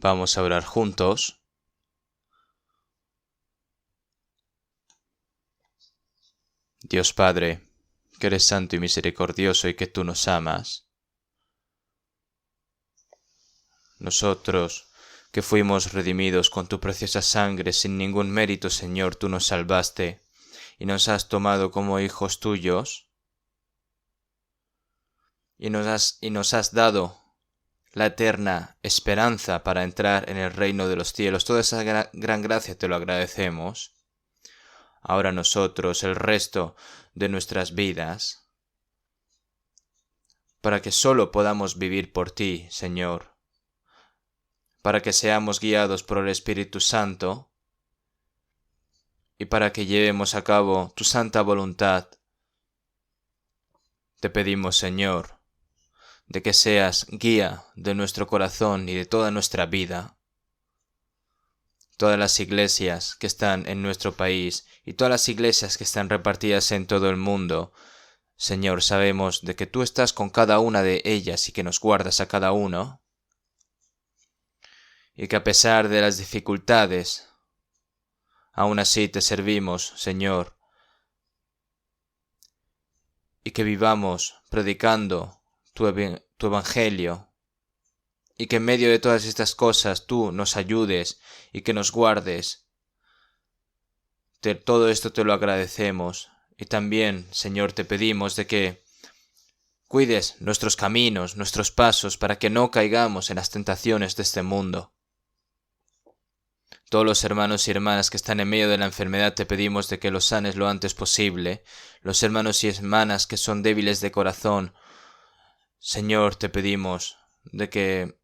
Vamos a orar juntos. Dios Padre, que eres santo y misericordioso y que tú nos amas. Nosotros, que fuimos redimidos con tu preciosa sangre sin ningún mérito, Señor, tú nos salvaste y nos has tomado como hijos tuyos y nos has dado la eterna esperanza para entrar en el reino de los cielos. Toda esa gran gracia te lo agradecemos. Ahora nosotros, el resto de nuestras vidas, para que solo podamos vivir por ti, Señor, para que seamos guiados por el Espíritu Santo y para que llevemos a cabo tu santa voluntad. Te pedimos, Señor, de que seas guía de nuestro corazón y de toda nuestra vida. Todas las iglesias que están en nuestro país y todas las iglesias que están repartidas en todo el mundo, Señor, sabemos de que tú estás con cada una de ellas y que nos guardas a cada uno, y que a pesar de las dificultades, aún así te servimos, Señor, y que vivamos predicando tu evangelio, y que en medio de todas estas cosas tú nos ayudes y que nos guardes. Todo esto te lo agradecemos. Y también, Señor, te pedimos de que cuides nuestros caminos, nuestros pasos, para que no caigamos en las tentaciones de este mundo. Todos los hermanos y hermanas que están en medio de la enfermedad te pedimos de que los sanes lo antes posible. Los hermanos y hermanas que son débiles de corazón, Señor, te pedimos de que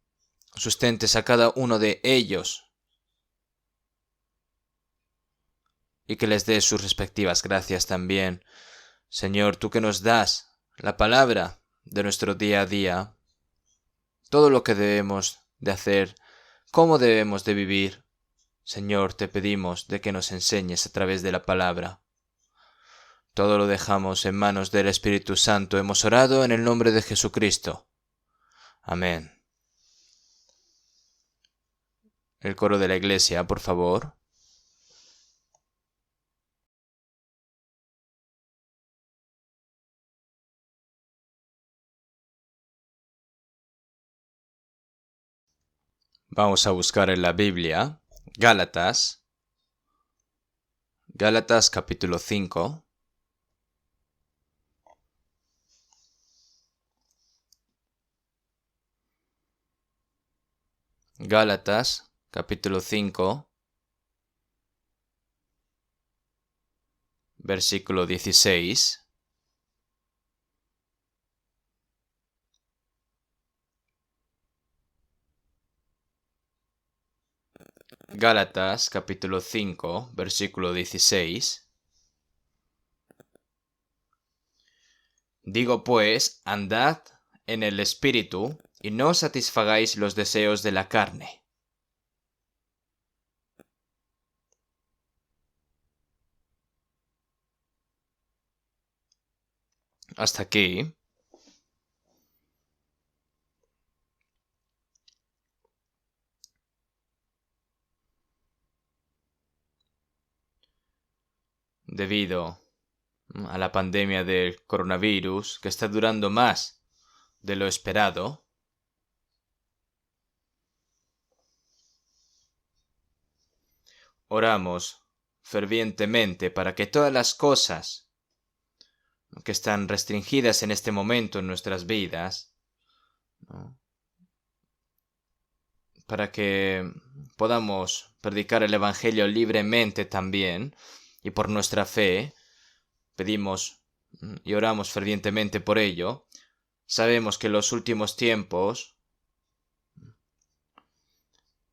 sustentes a cada uno de ellos y que les des sus respectivas gracias también. Señor, tú que nos das la palabra de nuestro día a día, todo lo que debemos de hacer, cómo debemos de vivir, Señor, te pedimos de que nos enseñes a través de la palabra. Todo lo dejamos en manos del Espíritu Santo. Hemos orado en el nombre de Jesucristo. Amén. El coro de la iglesia, por favor. Vamos a buscar en la Biblia Gálatas capítulo 5. Gálatas capítulo 5, versículo 16. Gálatas capítulo 5, versículo 16. Digo pues, andad en el Espíritu, y no satisfagáis los deseos de la carne. Hasta aquí. Debido a la pandemia del coronavirus, que está durando más de lo esperado, oramos fervientemente para que todas las cosas que están restringidas en este momento en nuestras vidas, ¿no?, para que podamos predicar el Evangelio libremente también, y por nuestra fe, pedimos y oramos fervientemente por ello. Sabemos que en los últimos tiempos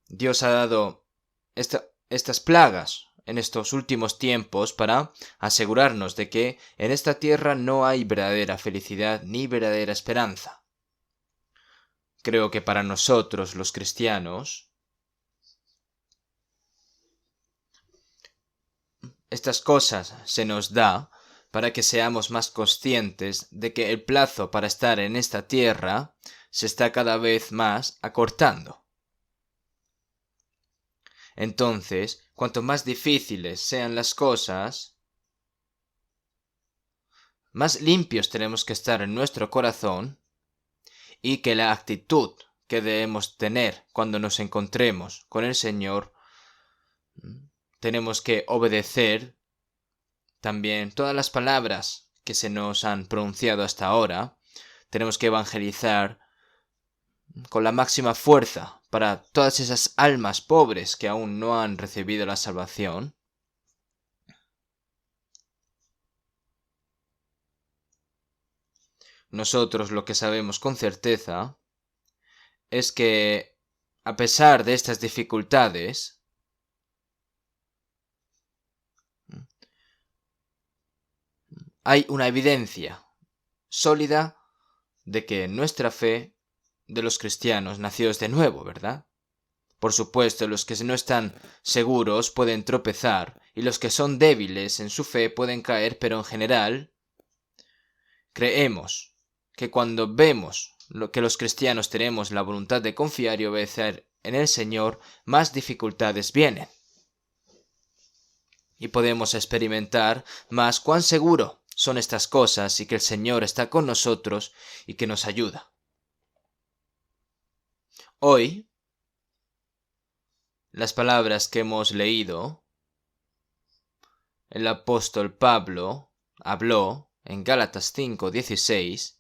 Dios ha dado estas plagas en estos últimos tiempos para asegurarnos de que en esta tierra no hay verdadera felicidad ni verdadera esperanza. Creo que para nosotros, los cristianos, estas cosas se nos da para que seamos más conscientes de que el plazo para estar en esta tierra se está cada vez más acortando. Entonces, cuanto más difíciles sean las cosas, más limpios tenemos que estar en nuestro corazón, y que la actitud que debemos tener cuando nos encontremos con el Señor, tenemos que obedecer también todas las palabras que se nos han pronunciado hasta ahora. Tenemos que evangelizar con la máxima fuerza para todas esas almas pobres que aún no han recibido la salvación. Nosotros lo que sabemos con certeza es que, a pesar de estas dificultades, hay una evidencia sólida de que nuestra fe de los cristianos nacidos de nuevo, ¿verdad? Por supuesto, los que no están seguros pueden tropezar, y los que son débiles en su fe pueden caer, pero en general creemos que cuando vemos que los cristianos tenemos la voluntad de confiar y obedecer en el Señor, más dificultades vienen. Y podemos experimentar más cuán seguro son estas cosas y que el Señor está con nosotros y que nos ayuda. Hoy, las palabras que hemos leído, el apóstol Pablo habló en Gálatas 5:16.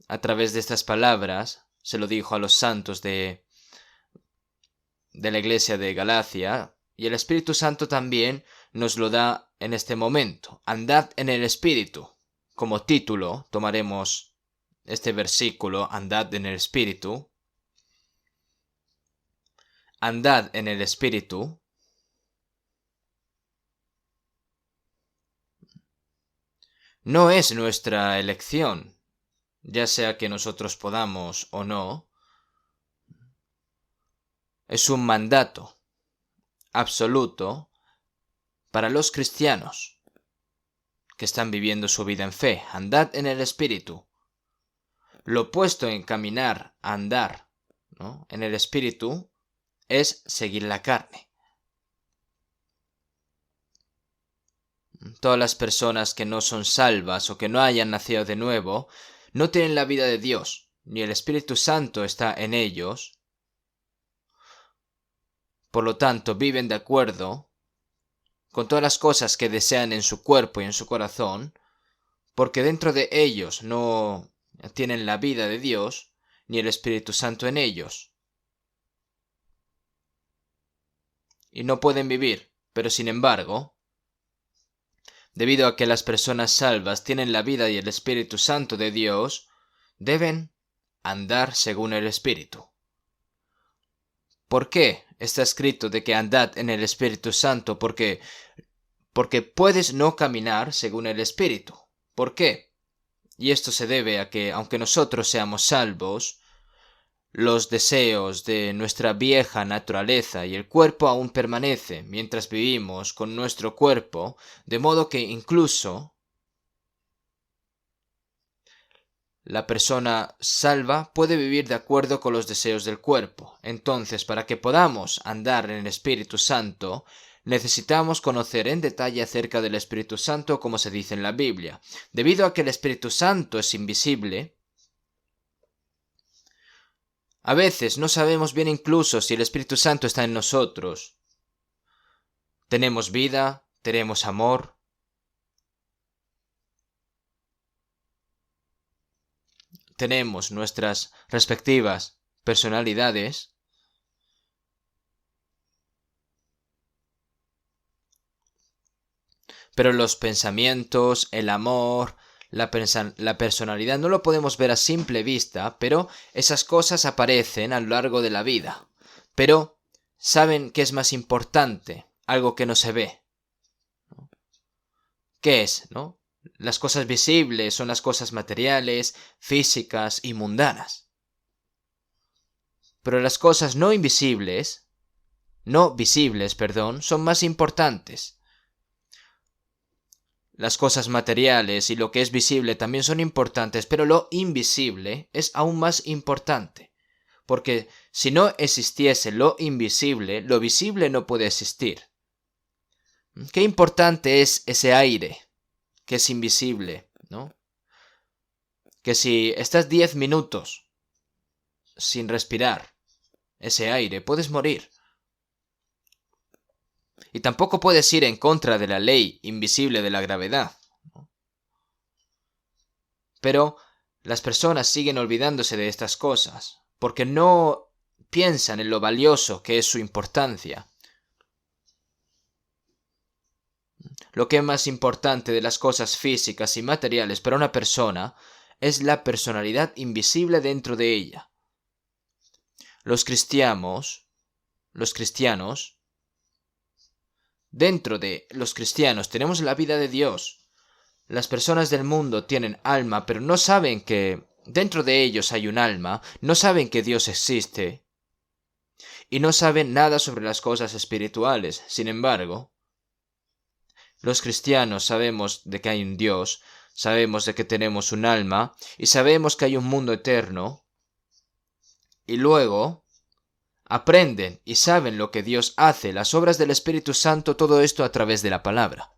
A través de estas palabras se lo dijo a los santos de la iglesia de Galacia, y el Espíritu Santo también nos lo da en este momento. Andad en el Espíritu. Como título tomaremos este versículo, andad en el Espíritu. Andad en el Espíritu. No es nuestra elección, ya sea que nosotros podamos o no. Es un mandato absoluto para los cristianos que están viviendo su vida en fe. Andad en el Espíritu. Lo opuesto en caminar, andar, ¿no?, en el Espíritu es seguir la carne. Todas las personas que no son salvas o que no hayan nacido de nuevo no tienen la vida de Dios, ni el Espíritu Santo está en ellos. Por lo tanto, viven de acuerdo con todas las cosas que desean en su cuerpo y en su corazón, porque dentro de ellos no tienen la vida de Dios, ni el Espíritu Santo en ellos. Y no pueden vivir, pero sin embargo, debido a que las personas salvas tienen la vida y el Espíritu Santo de Dios, deben andar según el Espíritu. ¿Por qué está escrito de que andad en el Espíritu Santo? Porque puedes no caminar según el Espíritu. ¿Por qué? Y esto se debe a que, aunque nosotros seamos salvos, los deseos de nuestra vieja naturaleza y el cuerpo aún permanecen mientras vivimos con nuestro cuerpo, de modo que incluso la persona salva puede vivir de acuerdo con los deseos del cuerpo. Entonces, para que podamos andar en el Espíritu Santo, necesitamos conocer en detalle acerca del Espíritu Santo, como se dice en la Biblia. Debido a que el Espíritu Santo es invisible, a veces no sabemos bien incluso si el Espíritu Santo está en nosotros. Tenemos vida, tenemos amor. Tenemos nuestras respectivas personalidades. Pero los pensamientos, el amor, la personalidad no lo podemos ver a simple vista, pero esas cosas aparecen a lo largo de la vida. Pero, ¿saben qué es más importante? Algo que no se ve. ¿Qué es, no? Las cosas visibles son las cosas materiales, físicas y mundanas. Pero las cosas no visibles, son más importantes. Las cosas materiales y lo que es visible también son importantes, pero lo invisible es aún más importante. Porque si no existiese lo invisible, lo visible no puede existir. Qué importante es ese aire que es invisible, ¿no? Que si estás 10 minutos sin respirar ese aire, puedes morir. Y tampoco puedes ir en contra de la ley invisible de la gravedad. Pero las personas siguen olvidándose de estas cosas, porque no piensan en lo valioso que es su importancia. Lo que es más importante de las cosas físicas y materiales para una persona es la personalidad invisible dentro de ella. Los cristianos, dentro de los cristianos tenemos la vida de Dios. Las personas del mundo tienen alma, pero no saben que dentro de ellos hay un alma, no saben que Dios existe y no saben nada sobre las cosas espirituales. Sin embargo, los cristianos sabemos de que hay un Dios, sabemos de que tenemos un alma y sabemos que hay un mundo eterno, y luego aprenden y saben lo que Dios hace, las obras del Espíritu Santo, todo esto a través de la palabra.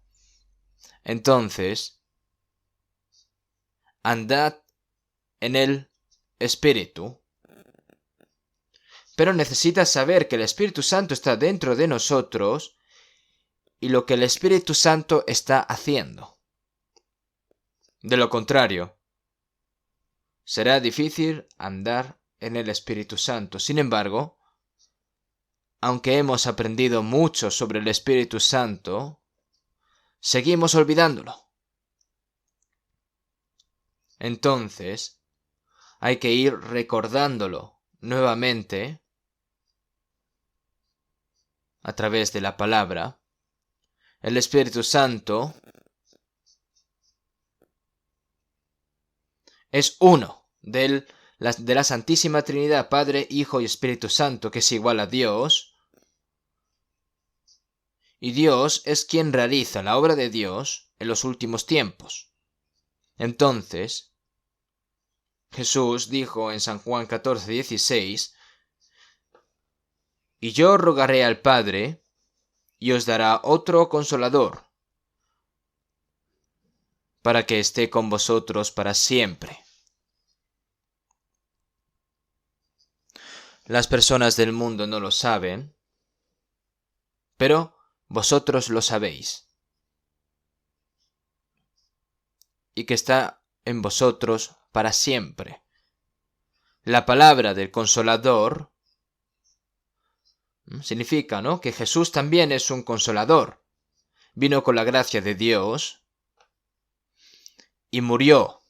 Entonces, andad en el Espíritu, pero necesitas saber que el Espíritu Santo está dentro de nosotros y lo que el Espíritu Santo está haciendo. De lo contrario, será difícil andar en el Espíritu Santo. Sin embargo, aunque hemos aprendido mucho sobre el Espíritu Santo, seguimos olvidándolo. Entonces, hay que ir recordándolo nuevamente a través de la palabra. El Espíritu Santo es uno de la Santísima Trinidad, Padre, Hijo y Espíritu Santo, que es igual a Dios. Y Dios es quien realiza la obra de Dios en los últimos tiempos. Entonces, Jesús dijo en San Juan 14:16, y yo rogaré al Padre, y os dará otro Consolador, para que esté con vosotros para siempre. Las personas del mundo no lo saben, pero vosotros lo sabéis. Y que está en vosotros para siempre. La palabra del Consolador significa, ¿no?, que Jesús también es un consolador. Vino con la gracia de Dios y murió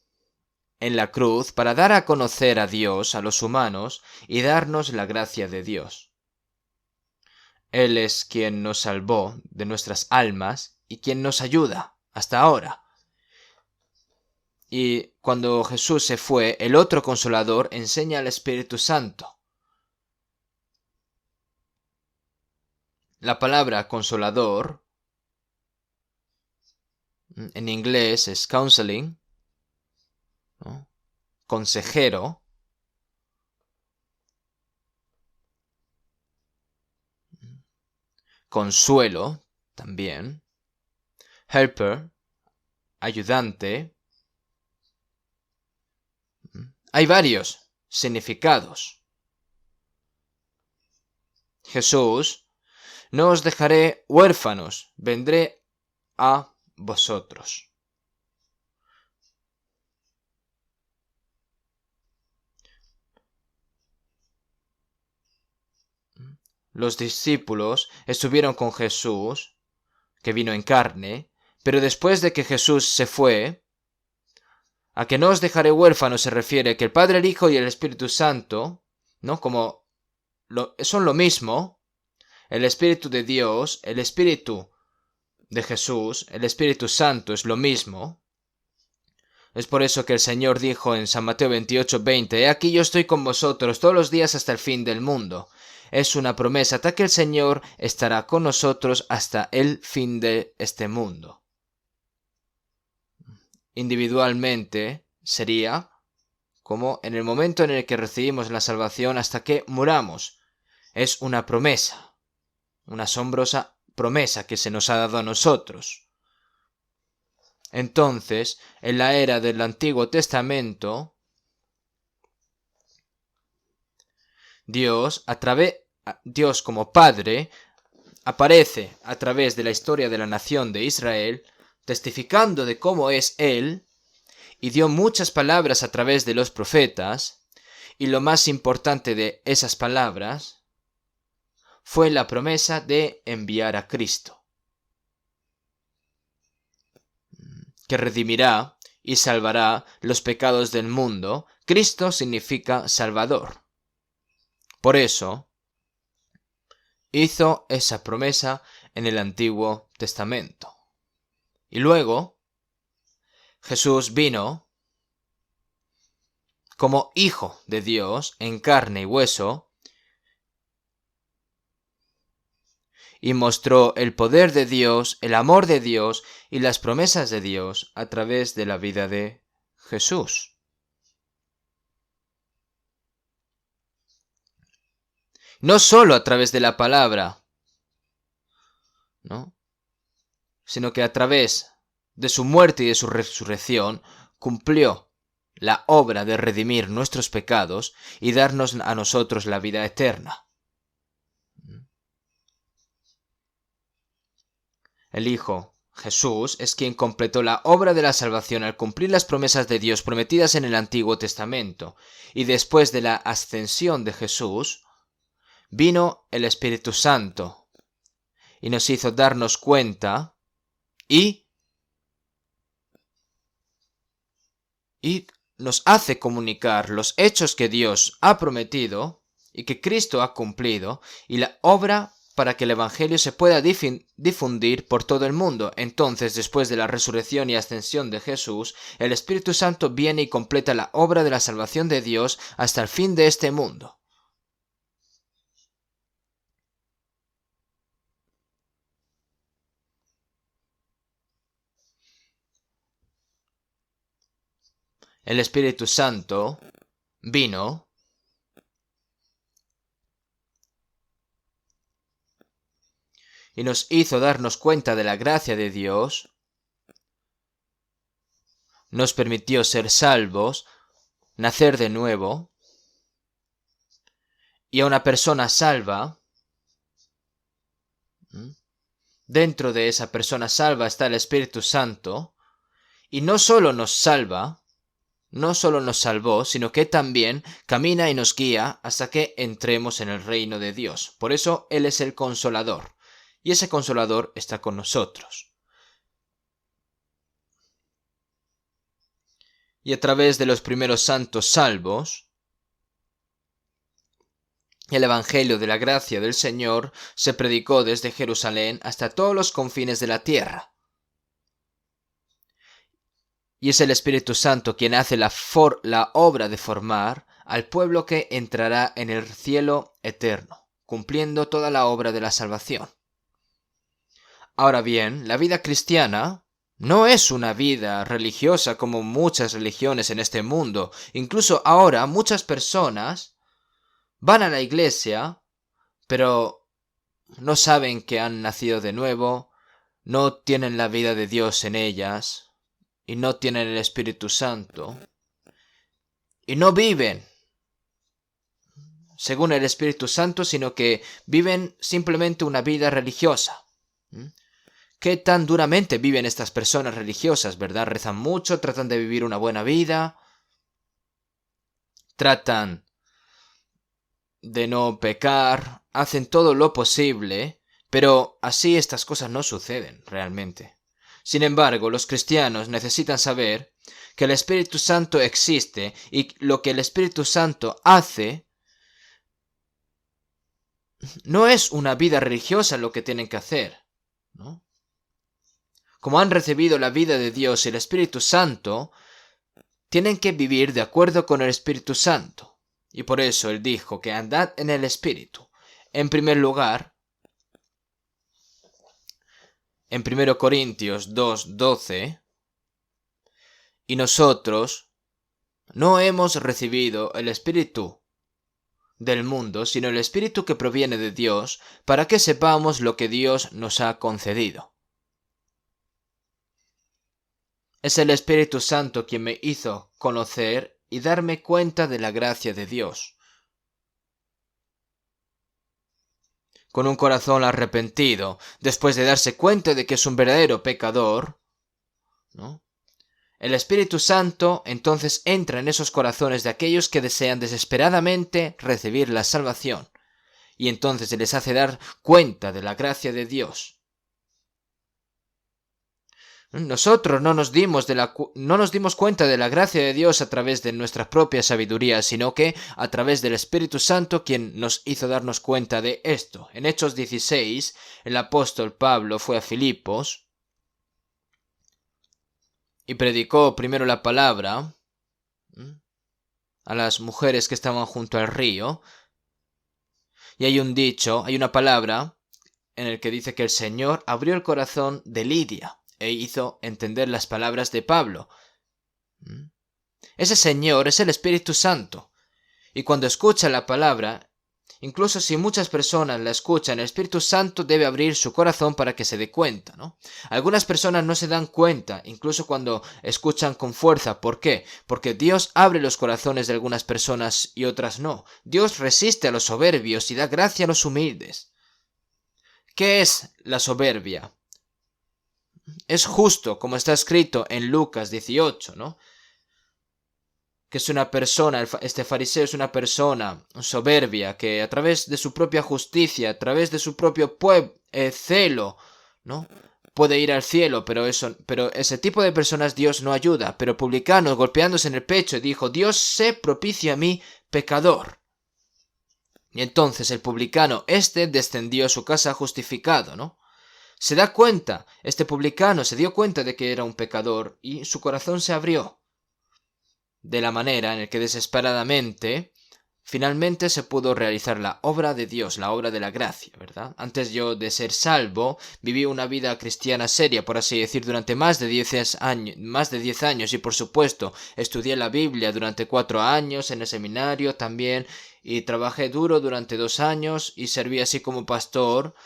en la cruz para dar a conocer a Dios a los humanos y darnos la gracia de Dios. Él es quien nos salvó de nuestras almas y quien nos ayuda hasta ahora. Y cuando Jesús se fue, el otro Consolador enseña al Espíritu Santo. La palabra consolador en inglés es counseling, ¿no?, consejero. Consuelo también. Helper, ayudante. Hay varios significados. Jesús: no os dejaré huérfanos, vendré a vosotros. Los discípulos estuvieron con Jesús, que vino en carne, pero después de que Jesús se fue, a que no os dejaré huérfanos se refiere que el Padre, el Hijo y el Espíritu Santo, ¿no?, son lo mismo. El Espíritu de Dios, el Espíritu de Jesús, el Espíritu Santo es lo mismo. Es por eso que el Señor dijo en San Mateo 28:20, he aquí yo estoy con vosotros todos los días hasta el fin del mundo. Es una promesa hasta que el Señor estará con nosotros hasta el fin de este mundo. Individualmente sería como en el momento en el que recibimos la salvación hasta que muramos. Es una promesa, una asombrosa promesa que se nos ha dado a nosotros. Entonces, en la era del Antiguo Testamento, Dios como Padre aparece a través de la historia de la nación de Israel, testificando de cómo es Él, y dio muchas palabras a través de los profetas, y lo más importante de esas palabras fue la promesa de enviar a Cristo, que redimirá y salvará los pecados del mundo. Cristo significa Salvador. Por eso, hizo esa promesa en el Antiguo Testamento. Y luego, Jesús vino como Hijo de Dios en carne y hueso y mostró el poder de Dios, el amor de Dios y las promesas de Dios a través de la vida de Jesús. No solo a través de la palabra, ¿no?, sino que a través de su muerte y de su resurrección cumplió la obra de redimir nuestros pecados y darnos a nosotros la vida eterna. El Hijo, Jesús, es quien completó la obra de la salvación al cumplir las promesas de Dios prometidas en el Antiguo Testamento, y después de la ascensión de Jesús, vino el Espíritu Santo y nos hizo darnos cuenta y nos hace comunicar los hechos que Dios ha prometido y que Cristo ha cumplido, y la obra para que el Evangelio se pueda difundir por todo el mundo. Entonces, después de la resurrección y ascensión de Jesús, el Espíritu Santo viene y completa la obra de la salvación de Dios hasta el fin de este mundo. El Espíritu Santo vino y nos hizo darnos cuenta de la gracia de Dios, nos permitió ser salvos, nacer de nuevo, y a una persona salva, dentro de esa persona salva está el Espíritu Santo, y no solo nos salva, no solo nos salvó, sino que también camina y nos guía hasta que entremos en el reino de Dios. Por eso Él es el Consolador, y ese Consolador está con nosotros. Y a través de los primeros santos salvos, el Evangelio de la gracia del Señor se predicó desde Jerusalén hasta todos los confines de la tierra. Y es el Espíritu Santo quien hace la obra de formar al pueblo que entrará en el cielo eterno, cumpliendo toda la obra de la salvación. Ahora bien, la vida cristiana no es una vida religiosa como muchas religiones en este mundo. Incluso ahora muchas personas van a la iglesia, pero no saben que han nacido de nuevo, no tienen la vida de Dios en ellas, y no tienen el Espíritu Santo, y no viven según el Espíritu Santo, sino que viven simplemente una vida religiosa. ¿Qué tan duramente viven estas personas religiosas, verdad? Rezan mucho, tratan de vivir una buena vida, tratan de no pecar, hacen todo lo posible, pero así estas cosas no suceden realmente. Sin embargo, los cristianos necesitan saber que el Espíritu Santo existe y lo que el Espíritu Santo hace no es una vida religiosa lo que tienen que hacer, ¿no? Como han recibido la vida de Dios y el Espíritu Santo, tienen que vivir de acuerdo con el Espíritu Santo. Y por eso Él dijo que andad en el Espíritu. En primer lugar, en 1 Corintios 2:12, y nosotros, no hemos recibido el Espíritu del mundo, sino el Espíritu que proviene de Dios, para que sepamos lo que Dios nos ha concedido. Es el Espíritu Santo quien me hizo conocer y darme cuenta de la gracia de Dios. Con un corazón arrepentido, después de darse cuenta de que es un verdadero pecador, ¿no? El Espíritu Santo entonces entra en esos corazones de aquellos que desean desesperadamente recibir la salvación, y entonces se les hace dar cuenta de la gracia de Dios. Nosotros no nos dimos cuenta de la gracia de Dios a través de nuestra propia sabiduría, sino que a través del Espíritu Santo quien nos hizo darnos cuenta de esto. En Hechos 16, el apóstol Pablo fue a Filipos y predicó primero la palabra a las mujeres que estaban junto al río. Y hay un dicho, hay una palabra en el que dice que el Señor abrió el corazón de Lidia e hizo entender las palabras de Pablo. Ese Señor es el Espíritu Santo. Y cuando escucha la palabra, incluso si muchas personas la escuchan, el Espíritu Santo debe abrir su corazón para que se dé cuenta, ¿no? Algunas personas no se dan cuenta, incluso cuando escuchan con fuerza. ¿Por qué? Porque Dios abre los corazones de algunas personas y otras no. Dios resiste a los soberbios y da gracia a los humildes. ¿Qué es la soberbia? Es justo, como está escrito en Lucas 18, ¿no? Que es una persona, este fariseo es una persona soberbia, que a través de su propia justicia, a través de su propio celo, ¿no? Puede ir al cielo, pero ese tipo de personas Dios no ayuda. Pero publicano, golpeándose en el pecho, dijo: Dios, sé propicio a mí, pecador. Y entonces el publicano descendió a su casa justificado, ¿no? Se da cuenta, este publicano se dio cuenta de que era un pecador y su corazón se abrió. De la manera en la que desesperadamente, finalmente se pudo realizar la obra de Dios, la obra de la gracia, ¿verdad? Antes yo de ser salvo, viví una vida cristiana seria, por así decir, durante más de 10 años y por supuesto estudié la Biblia durante 4 años en el seminario también y trabajé duro durante 2 años y serví así como pastor.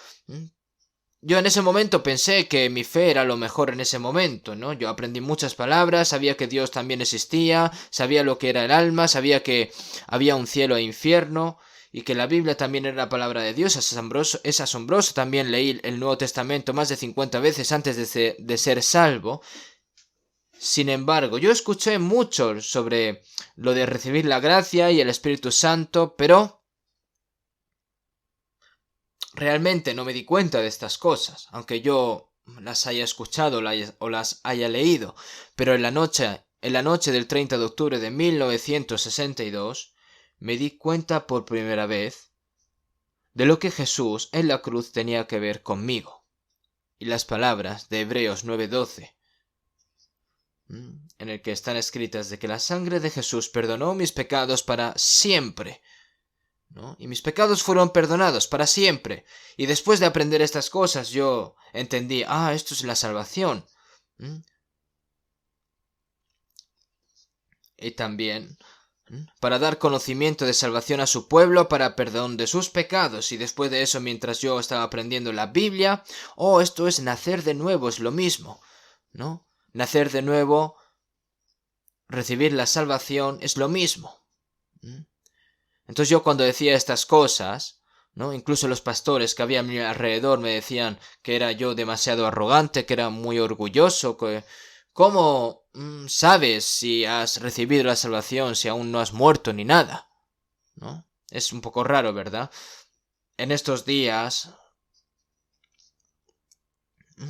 Yo en ese momento pensé que mi fe era lo mejor en ese momento, ¿no? Yo aprendí muchas palabras, sabía que Dios también existía, sabía lo que era el alma, sabía que había un cielo e infierno, y que la Biblia también era la palabra de Dios. Es asombroso. También leí el Nuevo Testamento más de 50 veces antes de ser salvo. Sin embargo, yo escuché mucho sobre lo de recibir la gracia y el Espíritu Santo, pero realmente no me di cuenta de estas cosas, aunque yo las haya escuchado o las haya leído. Pero en la noche del 30 de octubre de 1962, me di cuenta por primera vez de lo que Jesús en la cruz tenía que ver conmigo. Y las palabras de Hebreos 9:12, en el que están escritas de que la sangre de Jesús perdonó mis pecados para siempre, ¿no? Y mis pecados fueron perdonados para siempre. Y después de aprender estas cosas yo entendí, esto es la salvación. Y también para dar conocimiento de salvación a su pueblo, para perdón de sus pecados. Y después de eso, mientras yo estaba aprendiendo la Biblia, esto es nacer de nuevo, es lo mismo, ¿no? Nacer de nuevo, recibir la salvación, es lo mismo. Entonces yo cuando decía estas cosas, ¿no? Incluso los pastores que había a mi alrededor me decían que era yo demasiado arrogante, que era muy orgulloso, que ¿cómo sabes si has recibido la salvación si aún no has muerto ni nada? ¿No? Es un poco raro, ¿verdad? En estos días,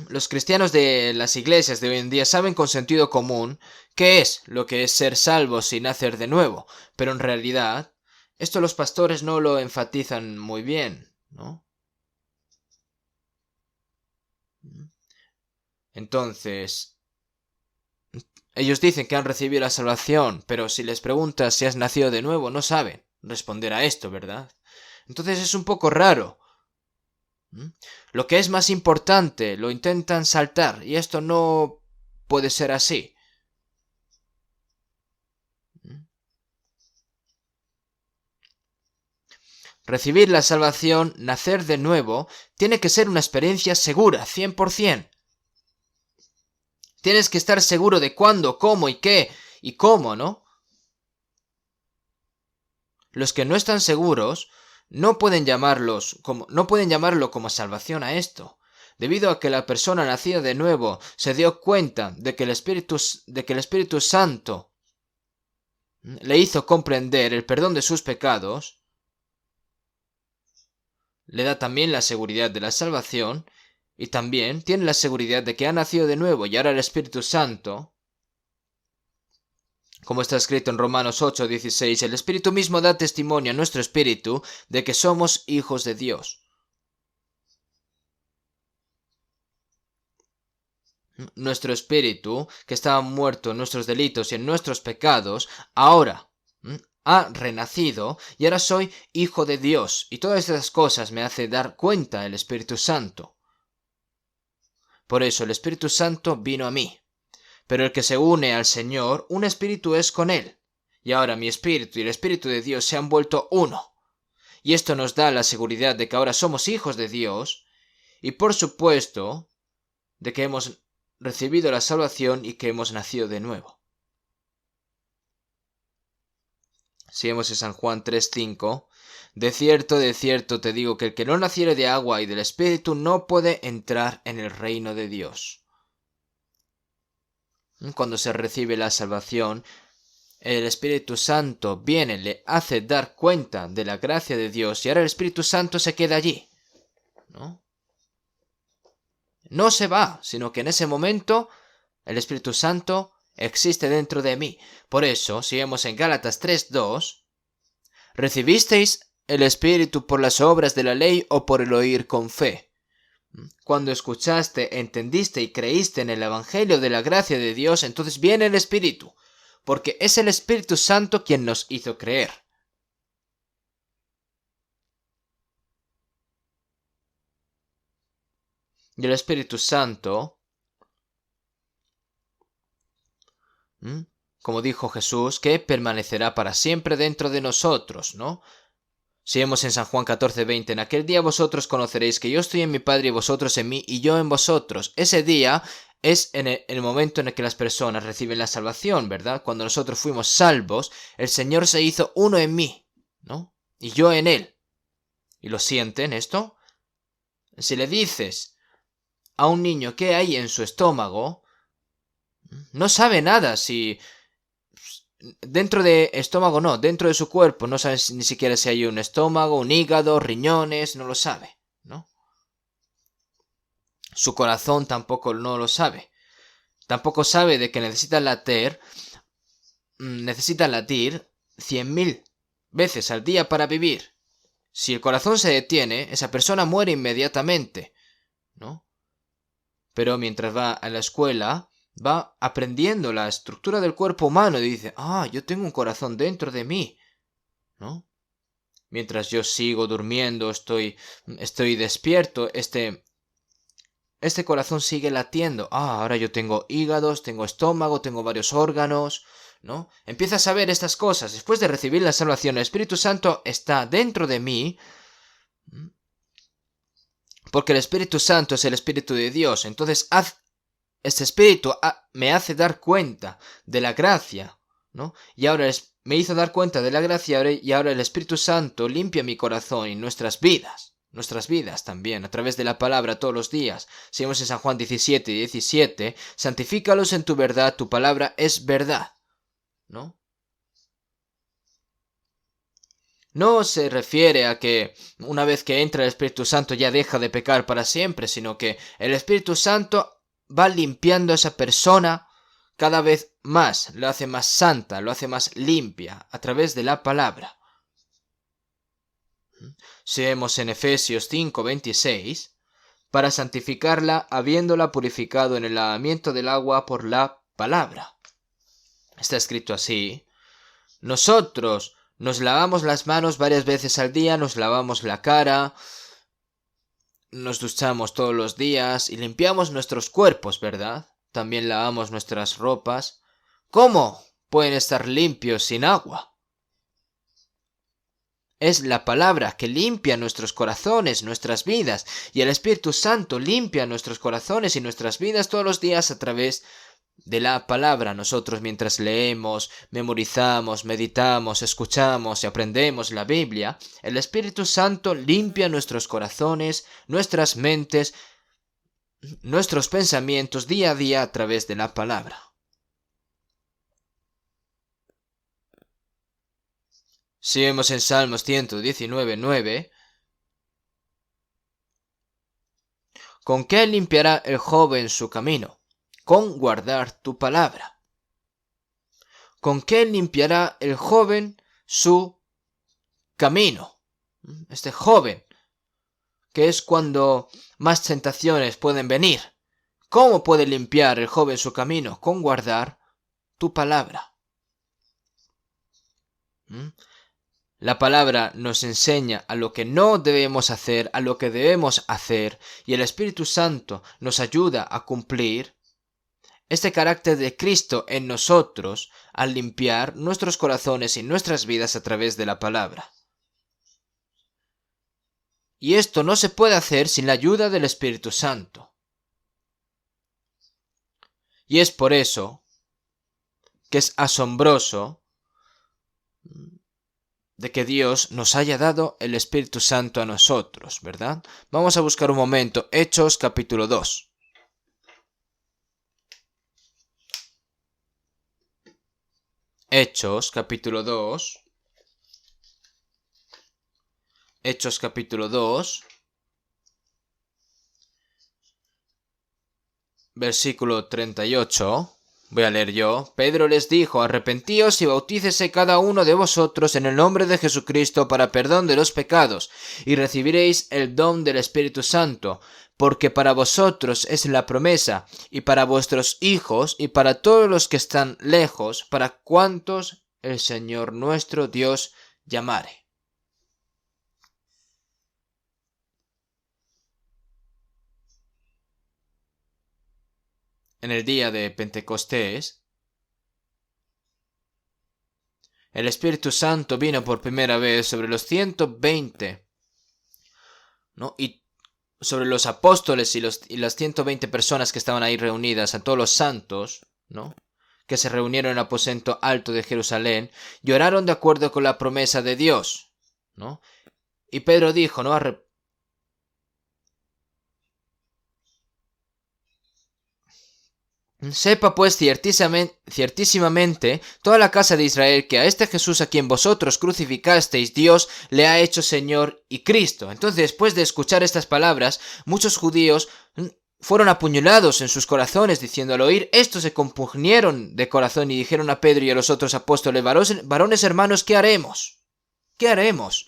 los cristianos de las iglesias de hoy en día saben con sentido común qué es lo que es ser salvos y nacer de nuevo, pero en realidad esto los pastores no lo enfatizan muy bien, ¿no? Entonces, ellos dicen que han recibido la salvación, pero si les preguntas si has nacido de nuevo, no saben responder a esto, ¿verdad? Entonces es un poco raro. Lo que es más importante lo intentan saltar, y esto no puede ser así. recibir la salvación, nacer de nuevo, tiene que ser una experiencia segura, 100%. Tienes que estar seguro de cuándo, cómo y qué y cómo, ¿no? Los que no están seguros no pueden llamarlo como salvación a esto, debido a que la persona nacida de nuevo se dio cuenta de que el Espíritu Santo le hizo comprender el perdón de sus pecados, le da también la seguridad de la salvación y también tiene la seguridad de que ha nacido de nuevo y ahora el Espíritu Santo, como está escrito en Romanos 8:16, el Espíritu mismo da testimonio a nuestro espíritu de que somos hijos de Dios. Nuestro espíritu, que estaba muerto en nuestros delitos y en nuestros pecados, ahora ha renacido y ahora soy hijo de Dios. Y todas esas cosas me hace dar cuenta el Espíritu Santo. Por eso el Espíritu Santo vino a mí. Pero el que se une al Señor, un espíritu es con él. Y ahora mi espíritu y el Espíritu de Dios se han vuelto uno. Y esto nos da la seguridad de que ahora somos hijos de Dios y por supuesto de que hemos recibido la salvación y que hemos nacido de nuevo. Si vemos en San Juan 3:5, de cierto te digo que el que no naciere de agua y del Espíritu no puede entrar en el reino de Dios. Cuando se recibe la salvación, el Espíritu Santo viene, le hace dar cuenta de la gracia de Dios y ahora el Espíritu Santo se queda allí, ¿no? No se va, sino que en ese momento el Espíritu Santo existe dentro de mí. Por eso, si vemos en Gálatas 3:2, ¿recibisteis el Espíritu por las obras de la ley o por el oír con fe? Cuando escuchaste, entendiste y creíste en el Evangelio de la gracia de Dios, entonces viene el Espíritu, porque es el Espíritu Santo quien nos hizo creer. Y el Espíritu Santo, como dijo Jesús, que permanecerá para siempre dentro de nosotros, ¿no? Si vemos en San Juan 14:20, en aquel día vosotros conoceréis que yo estoy en mi Padre y vosotros en mí y yo en vosotros. Ese día es en el momento en el que las personas reciben la salvación, ¿verdad? Cuando nosotros fuimos salvos, el Señor se hizo uno en mí, ¿no? Y yo en Él. ¿Y lo sienten esto? Si le dices a un niño qué hay en su estómago, no sabe nada si... Dentro de estómago no, dentro de su cuerpo no sabe ni siquiera si hay un estómago, un hígado, riñones, no lo sabe, ¿no? Su corazón tampoco no lo sabe. Tampoco sabe de que necesita latir 100.000 veces al día para vivir. Si el corazón se detiene, esa persona muere inmediatamente, ¿no? Pero mientras va a la escuela, va aprendiendo la estructura del cuerpo humano y dice, yo tengo un corazón dentro de mí, ¿no? Mientras yo sigo durmiendo, estoy despierto, este corazón sigue latiendo. Ahora yo tengo hígados, tengo estómago, tengo varios órganos, ¿no? Empieza a saber estas cosas. Después de recibir la salvación, el Espíritu Santo está dentro de mí, porque el Espíritu Santo es el Espíritu de Dios. Entonces, este Espíritu me hace dar cuenta de la gracia, ¿no? Y ahora me hizo dar cuenta de la gracia y ahora el Espíritu Santo limpia mi corazón y nuestras vidas también, a través de la palabra todos los días. Si vemos en San Juan 17:17, santifícalos en tu verdad, tu palabra es verdad, ¿no? No se refiere a que una vez que entra el Espíritu Santo ya deja de pecar para siempre, sino que el Espíritu Santo va limpiando a esa persona cada vez más, lo hace más santa, lo hace más limpia a través de la palabra. Si vemos en Efesios 5:26, para santificarla habiéndola purificado en el lavamiento del agua por la palabra. Está escrito así: nosotros nos lavamos las manos varias veces al día, nos lavamos la cara, nos duchamos todos los días y limpiamos nuestros cuerpos, ¿verdad? También lavamos nuestras ropas. ¿Cómo pueden estar limpios sin agua? Es la palabra que limpia nuestros corazones, nuestras vidas, y el Espíritu Santo limpia nuestros corazones y nuestras vidas todos los días a través de la palabra. Nosotros mientras leemos, memorizamos, meditamos, escuchamos y aprendemos la Biblia, el Espíritu Santo limpia nuestros corazones, nuestras mentes, nuestros pensamientos día a día a través de la palabra. Si vemos en Salmos 119:9, ¿con qué limpiará el joven su camino? Con guardar tu palabra. ¿Con qué limpiará el joven su camino? Este joven, que es cuando más tentaciones pueden venir. ¿Cómo puede limpiar el joven su camino? Con guardar tu palabra. La palabra nos enseña a lo que no debemos hacer, a lo que debemos hacer, y el Espíritu Santo nos ayuda a cumplir este carácter de Cristo en nosotros al limpiar nuestros corazones y nuestras vidas a través de la palabra. Y esto no se puede hacer sin la ayuda del Espíritu Santo. Y es por eso que es asombroso de que Dios nos haya dado el Espíritu Santo a nosotros, ¿verdad? Vamos a buscar un momento. Hechos capítulo 2. Hechos capítulo 2. Hechos capítulo 2. Versículo 38. Voy a leer yo. Pedro les dijo: arrepentíos y bautícese cada uno de vosotros en el nombre de Jesucristo para perdón de los pecados, y recibiréis el don del Espíritu Santo, porque para vosotros es la promesa, y para vuestros hijos, y para todos los que están lejos, para cuantos el Señor nuestro Dios llamare. En el día de Pentecostés, el Espíritu Santo vino por primera vez sobre los 120, ¿no? Y sobre los apóstoles y las 120 personas que estaban ahí reunidas, a todos los santos, ¿no?, que se reunieron en el aposento alto de Jerusalén, y oraron de acuerdo con la promesa de Dios, ¿no? Y Pedro dijo, ¿no?, sepa pues ciertísimamente toda la casa de Israel que a este Jesús a quien vosotros crucificasteis, Dios le ha hecho Señor y Cristo. Entonces, después de escuchar estas palabras, muchos judíos fueron apuñalados en sus corazones, diciendo: al oír esto se compugnieron de corazón y dijeron a Pedro y a los otros apóstoles: varones hermanos, ¿qué haremos? ¿Qué haremos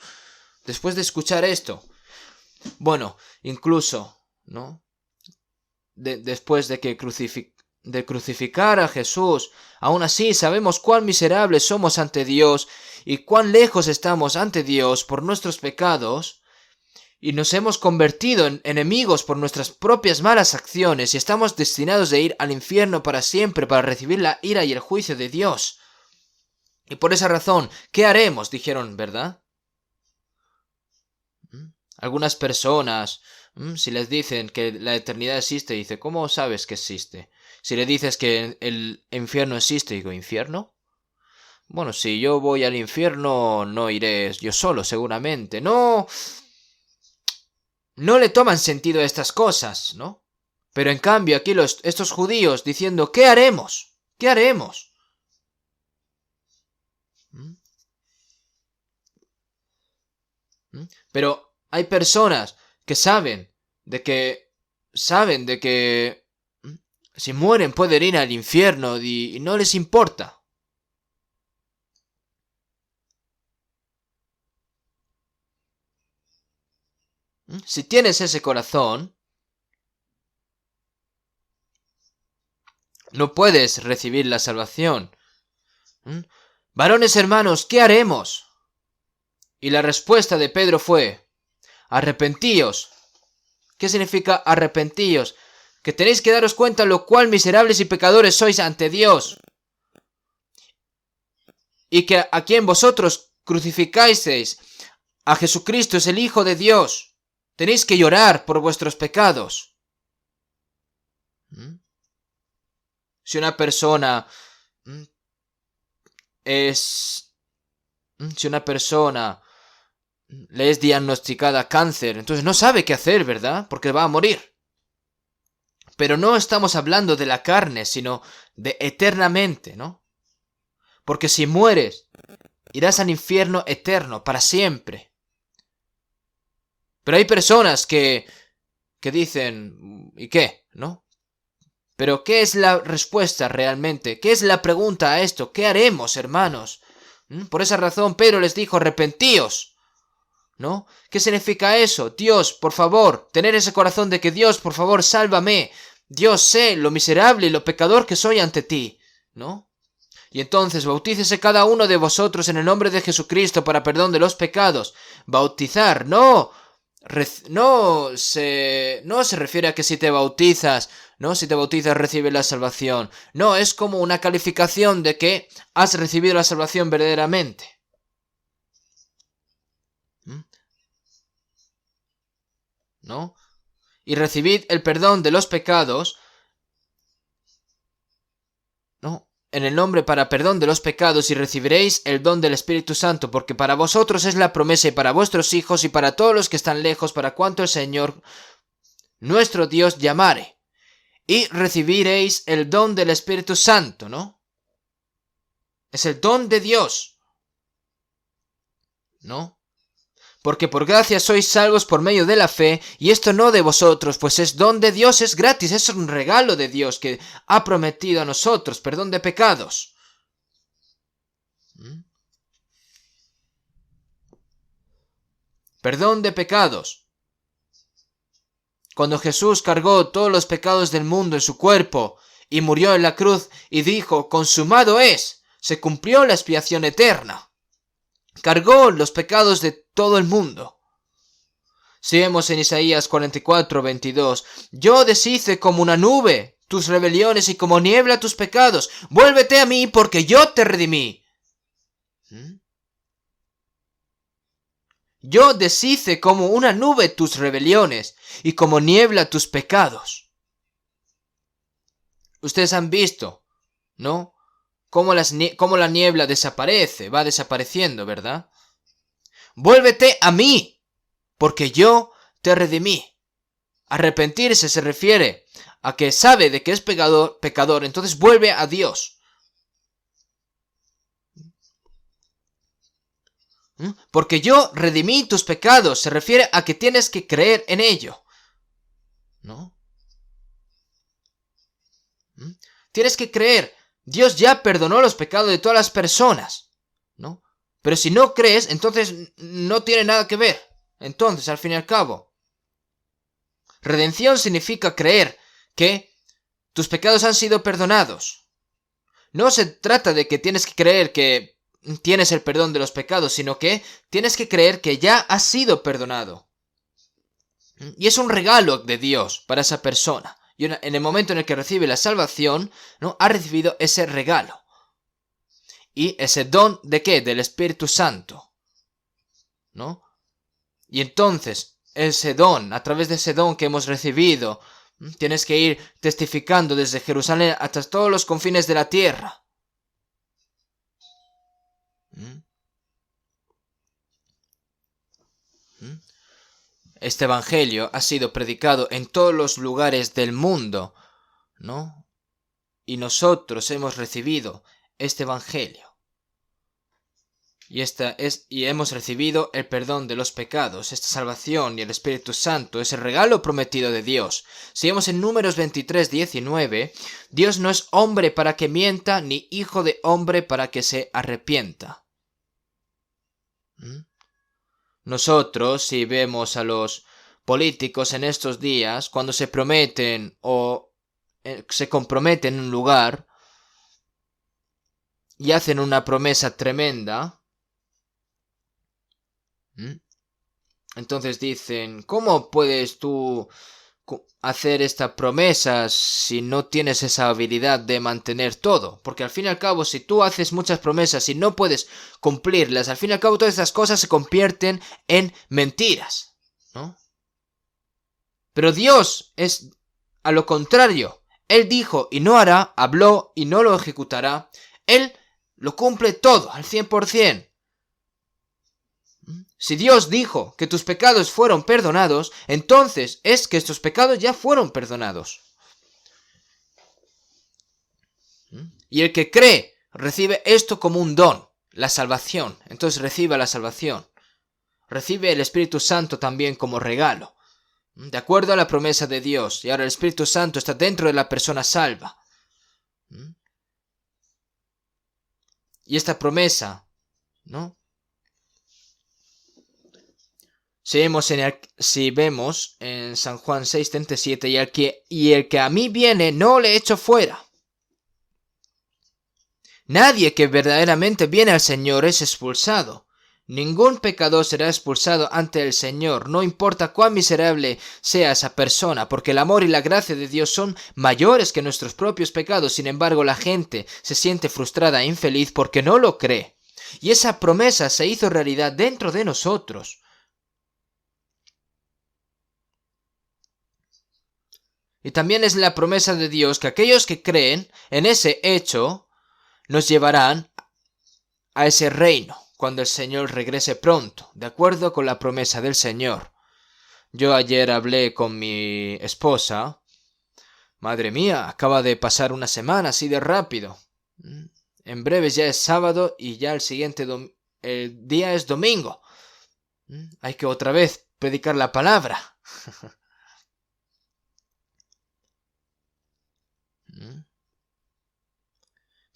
después de escuchar esto? Bueno, incluso, ¿no?, después de crucificar a Jesús, aún así sabemos cuán miserables somos ante Dios y cuán lejos estamos ante Dios por nuestros pecados, y nos hemos convertido en enemigos por nuestras propias malas acciones, y estamos destinados a ir al infierno para siempre, para recibir la ira y el juicio de Dios. Y por esa razón, ¿qué haremos?, dijeron, ¿verdad? Algunas personas, si les dicen que la eternidad existe, dice: ¿cómo sabes que existe? Si le dices que el infierno existe, digo: ¿infierno? Bueno, si yo voy al infierno, no iré yo solo, seguramente. No le toman sentido a estas cosas, ¿no? Pero en cambio aquí estos judíos diciendo: ¿qué haremos? ¿Qué haremos? Pero hay personas que saben de que si mueren pueden ir al infierno y no les importa. Si tienes ese corazón, no puedes recibir la salvación. Varones hermanos, ¿qué haremos? Y la respuesta de Pedro fue: arrepentíos. ¿Qué significa arrepentíos? Que tenéis que daros cuenta lo cual miserables y pecadores sois ante Dios, y que a quien vosotros crucificasteis, a Jesucristo es el Hijo de Dios. Tenéis que llorar por vuestros pecados. Si una persona si una persona le es diagnosticada cáncer, entonces no sabe qué hacer, ¿verdad? Porque va a morir. Pero no estamos hablando de la carne, sino de eternamente, ¿no? Porque si mueres, irás al infierno eterno, para siempre. Pero hay personas que dicen, ¿y qué? ¿No? Pero ¿qué es la respuesta realmente? ¿Qué es la pregunta a esto? ¿Qué haremos, hermanos? Por esa razón Pedro les dijo, arrepentíos. ¿No? ¿Qué significa eso? Dios, por favor, tener ese corazón de que Dios, por favor, sálvame. Dios, sé lo miserable y lo pecador que soy ante ti, ¿no? Y entonces bautícese cada uno de vosotros en el nombre de Jesucristo para perdón de los pecados. Bautizar, no se refiere a que si te bautizas, ¿no? Si te bautizas recibes la salvación. No, es como una calificación de que has recibido la salvación verdaderamente. ¿No? Y recibid el perdón de los pecados, ¿no? En el nombre para perdón de los pecados, y recibiréis el don del Espíritu Santo, porque para vosotros es la promesa, y para vuestros hijos, y para todos los que están lejos, para cuanto el Señor nuestro Dios llamare. Y recibiréis el don del Espíritu Santo, ¿no? Es el don de Dios, ¿no? Porque por gracia sois salvos por medio de la fe, y esto no de vosotros, pues es don de Dios, es gratis, es un regalo de Dios que ha prometido a nosotros, perdón de pecados. Perdón de pecados. Cuando Jesús cargó todos los pecados del mundo en su cuerpo, y murió en la cruz, y dijo, consumado es, se cumplió la expiación eterna. Cargó los pecados de todo el mundo. Si vemos en Isaías 44:22, yo deshice como una nube tus rebeliones y como niebla tus pecados. Vuélvete a mí porque yo te redimí. Yo deshice como una nube tus rebeliones y como niebla tus pecados. Ustedes han visto, ¿no? Cómo la niebla desaparece, va desapareciendo, ¿verdad? Vuélvete a mí, porque yo te redimí. Arrepentirse se refiere a que sabe de que es pecador, entonces vuelve a Dios. Porque yo redimí tus pecados, se refiere a que tienes que creer en ello, ¿no? Tienes que creer. Dios ya perdonó los pecados de todas las personas, ¿no? Pero si no crees, entonces no tiene nada que ver. Entonces, al fin y al cabo, redención significa creer que tus pecados han sido perdonados. No se trata de que tienes que creer que tienes el perdón de los pecados, sino que tienes que creer que ya has sido perdonado. Y es un regalo de Dios para esa persona. Y en el momento en el que recibe la salvación, ¿no? Ha recibido ese regalo. Y ese don ¿de qué? Del Espíritu Santo, ¿no? Y entonces, ese don, a través de ese don que hemos recibido, tienes que ir testificando desde Jerusalén hasta todos los confines de la tierra. Este evangelio ha sido predicado en todos los lugares del mundo, ¿no? Y nosotros hemos recibido este evangelio. Y hemos recibido el perdón de los pecados, esta salvación y el Espíritu Santo es el regalo prometido de Dios. Si vemos en Números 23:19, Dios no es hombre para que mienta, ni hijo de hombre para que se arrepienta. Nosotros, si vemos a los políticos en estos días, cuando se prometen o se comprometen en un lugar y hacen una promesa tremenda, entonces dicen, ¿cómo puedes tú hacer esta promesa si no tienes esa habilidad de mantener todo? Porque al fin y al cabo, si tú haces muchas promesas y no puedes cumplirlas, al fin y al cabo todas estas cosas se convierten en mentiras, ¿no? Pero Dios es a lo contrario. Él dijo y no hará, habló y no lo ejecutará. Él lo cumple todo al 100%. Si Dios dijo que tus pecados fueron perdonados, entonces es que estos pecados ya fueron perdonados. Y el que cree recibe esto como un don, la salvación. Entonces recibe la salvación. Recibe el Espíritu Santo también como regalo, de acuerdo a la promesa de Dios. Y ahora el Espíritu Santo está dentro de la persona salva. Y esta promesa, ¿no? Si vemos en San Juan 6:37, y el que a mí viene no le echo fuera. Nadie que verdaderamente viene al Señor es expulsado. Ningún pecador será expulsado ante el Señor, no importa cuán miserable sea esa persona, porque el amor y la gracia de Dios son mayores que nuestros propios pecados. Sin embargo, la gente se siente frustrada e infeliz porque no lo cree. Y esa promesa se hizo realidad dentro de nosotros. Y también es la promesa de Dios que aquellos que creen en ese hecho nos llevarán a ese reino cuando el Señor regrese pronto, de acuerdo con la promesa del Señor. Yo ayer hablé con mi esposa. Madre mía, acaba de pasar una semana así de rápido. En breves ya es sábado y ya el siguiente día es domingo. Hay que otra vez predicar la palabra.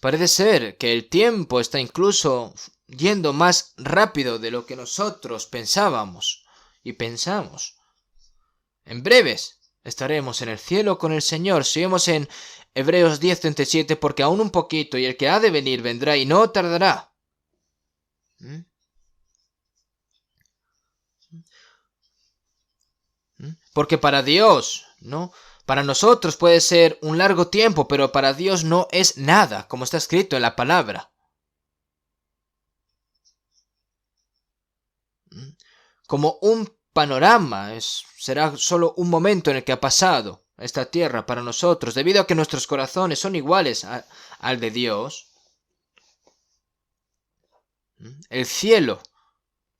Parece ser que el tiempo está incluso yendo más rápido de lo que nosotros pensábamos y pensamos. En breves estaremos en el cielo con el Señor. Si vemos en Hebreos 10:37, porque aún un poquito y el que ha de venir vendrá y no tardará. Porque para Dios, ¿no? Para nosotros puede ser un largo tiempo, pero para Dios no es nada, como está escrito en la palabra. Como un panorama, será solo un momento en el que ha pasado esta tierra para nosotros, debido a que nuestros corazones son iguales al de Dios. El cielo,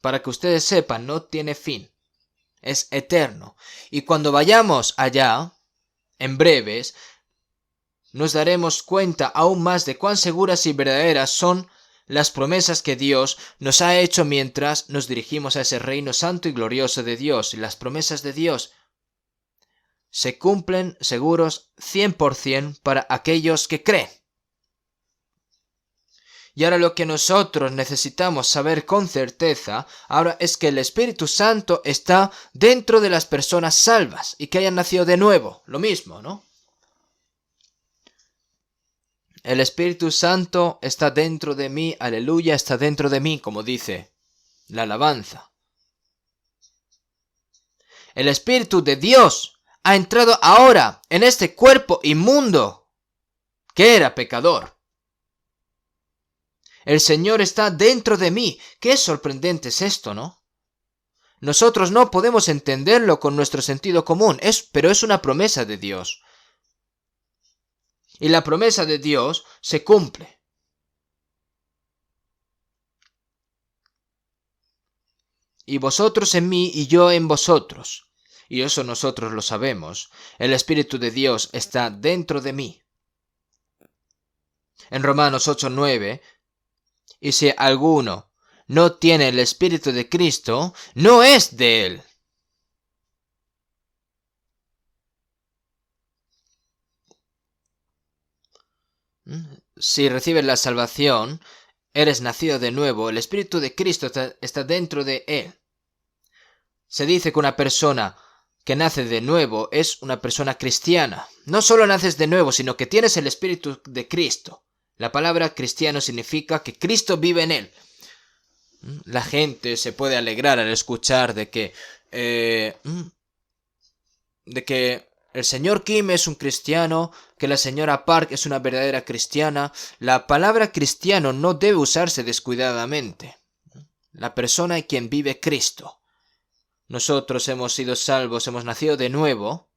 para que ustedes sepan, no tiene fin, es eterno. Y cuando vayamos allá, en breves, nos daremos cuenta aún más de cuán seguras y verdaderas son las promesas que Dios nos ha hecho mientras nos dirigimos a ese reino santo y glorioso de Dios. Y las promesas de Dios se cumplen seguros 100% para aquellos que creen. Y ahora lo que nosotros necesitamos saber con certeza ahora es que el Espíritu Santo está dentro de las personas salvas y que hayan nacido de nuevo. Lo mismo, ¿no? El Espíritu Santo está dentro de mí, aleluya, está dentro de mí, como dice la alabanza. El Espíritu de Dios ha entrado ahora en este cuerpo inmundo que era pecador. El Señor está dentro de mí. Qué sorprendente es esto, ¿no? Nosotros no podemos entenderlo con nuestro sentido común, pero es una promesa de Dios. Y la promesa de Dios se cumple. Y vosotros en mí y yo en vosotros. Y eso nosotros lo sabemos. El Espíritu de Dios está dentro de mí. En Romanos 8:9, y si alguno no tiene el Espíritu de Cristo, no es de él. Si recibes la salvación, eres nacido de nuevo, el Espíritu de Cristo está dentro de él. Se dice que una persona que nace de nuevo es una persona cristiana. No solo naces de nuevo, sino que tienes el Espíritu de Cristo. La palabra cristiano significa que Cristo vive en él. La gente se puede alegrar al escuchar de que de que el señor Kim es un cristiano, que la señora Park es una verdadera cristiana. La palabra cristiano no debe usarse descuidadamente. La persona en quien vive Cristo. Nosotros hemos sido salvos, hemos nacido de nuevo.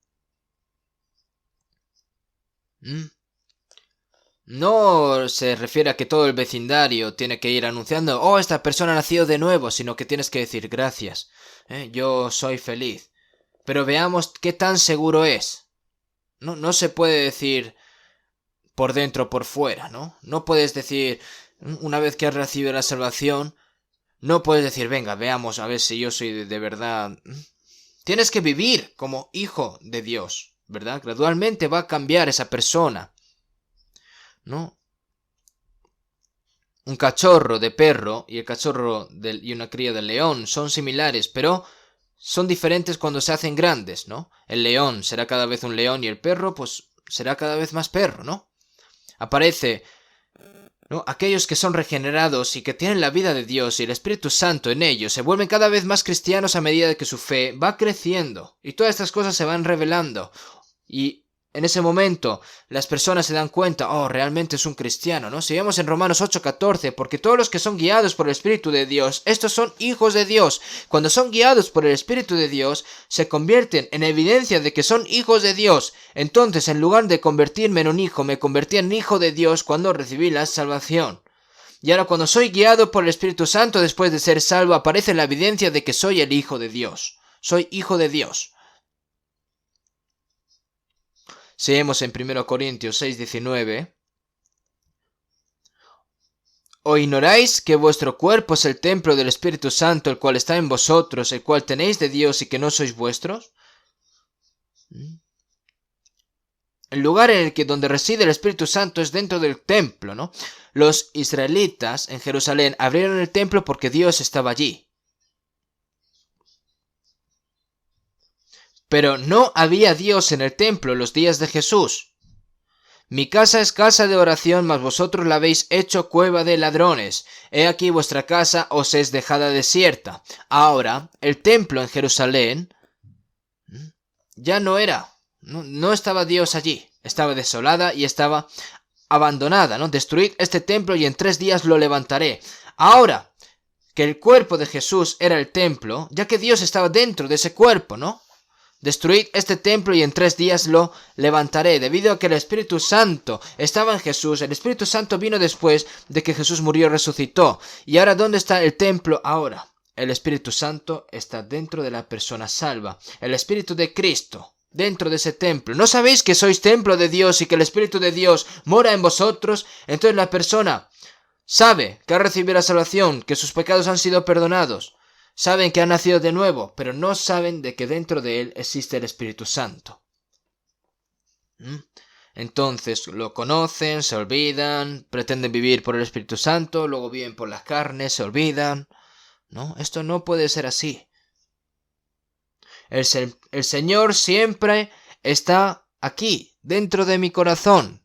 No se refiere a que todo el vecindario tiene que ir anunciando, oh, esta persona ha nacido de nuevo, sino que tienes que decir gracias. Yo soy feliz. Pero veamos qué tan seguro es. No se puede decir por dentro o por fuera, ¿no? No puedes decir, una vez que has recibido la salvación, no puedes decir, venga, veamos a ver si yo soy de verdad. Tienes que vivir como hijo de Dios, ¿verdad? Gradualmente va a cambiar esa persona, ¿no? Un cachorro de perro y el cachorro y una cría de león son similares, pero son diferentes cuando se hacen grandes, ¿no? El león será cada vez un león y el perro, pues, será cada vez más perro, ¿no? Aparece, ¿no? Aquellos que son regenerados y que tienen la vida de Dios y el Espíritu Santo en ellos se vuelven cada vez más cristianos a medida de que su fe va creciendo. Y todas estas cosas se van revelando. Y en ese momento las personas se dan cuenta, oh, realmente es un cristiano, ¿no? Si vemos en Romanos 8:14, porque todos los que son guiados por el Espíritu de Dios, estos son hijos de Dios. Cuando son guiados por el Espíritu de Dios, se convierten en evidencia de que son hijos de Dios. Entonces, en lugar de convertirme en un hijo, me convertí en hijo de Dios cuando recibí la salvación. Y ahora cuando soy guiado por el Espíritu Santo después de ser salvo, aparece la evidencia de que soy el hijo de Dios. Soy hijo de Dios. Seguimos en 1 Corintios 6:19. ¿O ignoráis que vuestro cuerpo es el templo del Espíritu Santo, el cual está en vosotros, el cual tenéis de Dios y que no sois vuestros? El lugar en el que donde reside el Espíritu Santo es dentro del templo, ¿no? Los israelitas en Jerusalén abrieron el templo porque Dios estaba allí. Pero no había Dios en el templo en los días de Jesús. Mi casa es casa de oración, mas vosotros la habéis hecho cueva de ladrones. He aquí vuestra casa os es dejada desierta. Ahora, el templo en Jerusalén ya no era, no estaba Dios allí. Estaba desolada y estaba abandonada, ¿no? Destruid este templo y en 3 días lo levantaré. Ahora que el cuerpo de Jesús era el templo, ya que Dios estaba dentro de ese cuerpo, ¿no? Destruid este templo y en 3 días lo levantaré. Debido a que el Espíritu Santo estaba en Jesús, el Espíritu Santo vino después de que Jesús murió y resucitó. ¿Y ahora dónde está el templo ahora? El Espíritu Santo está dentro de la persona salva. El Espíritu de Cristo dentro de ese templo. ¿No sabéis que sois templo de Dios y que el Espíritu de Dios mora en vosotros? Entonces la persona sabe que ha recibido la salvación, que sus pecados han sido perdonados. Saben que ha nacido de nuevo, pero no saben de que dentro de él existe el Espíritu Santo. Entonces lo conocen, se olvidan, pretenden vivir por el Espíritu Santo, luego viven por la carne, se olvidan. No, esto no puede ser así. El Señor siempre está aquí, dentro de mi corazón.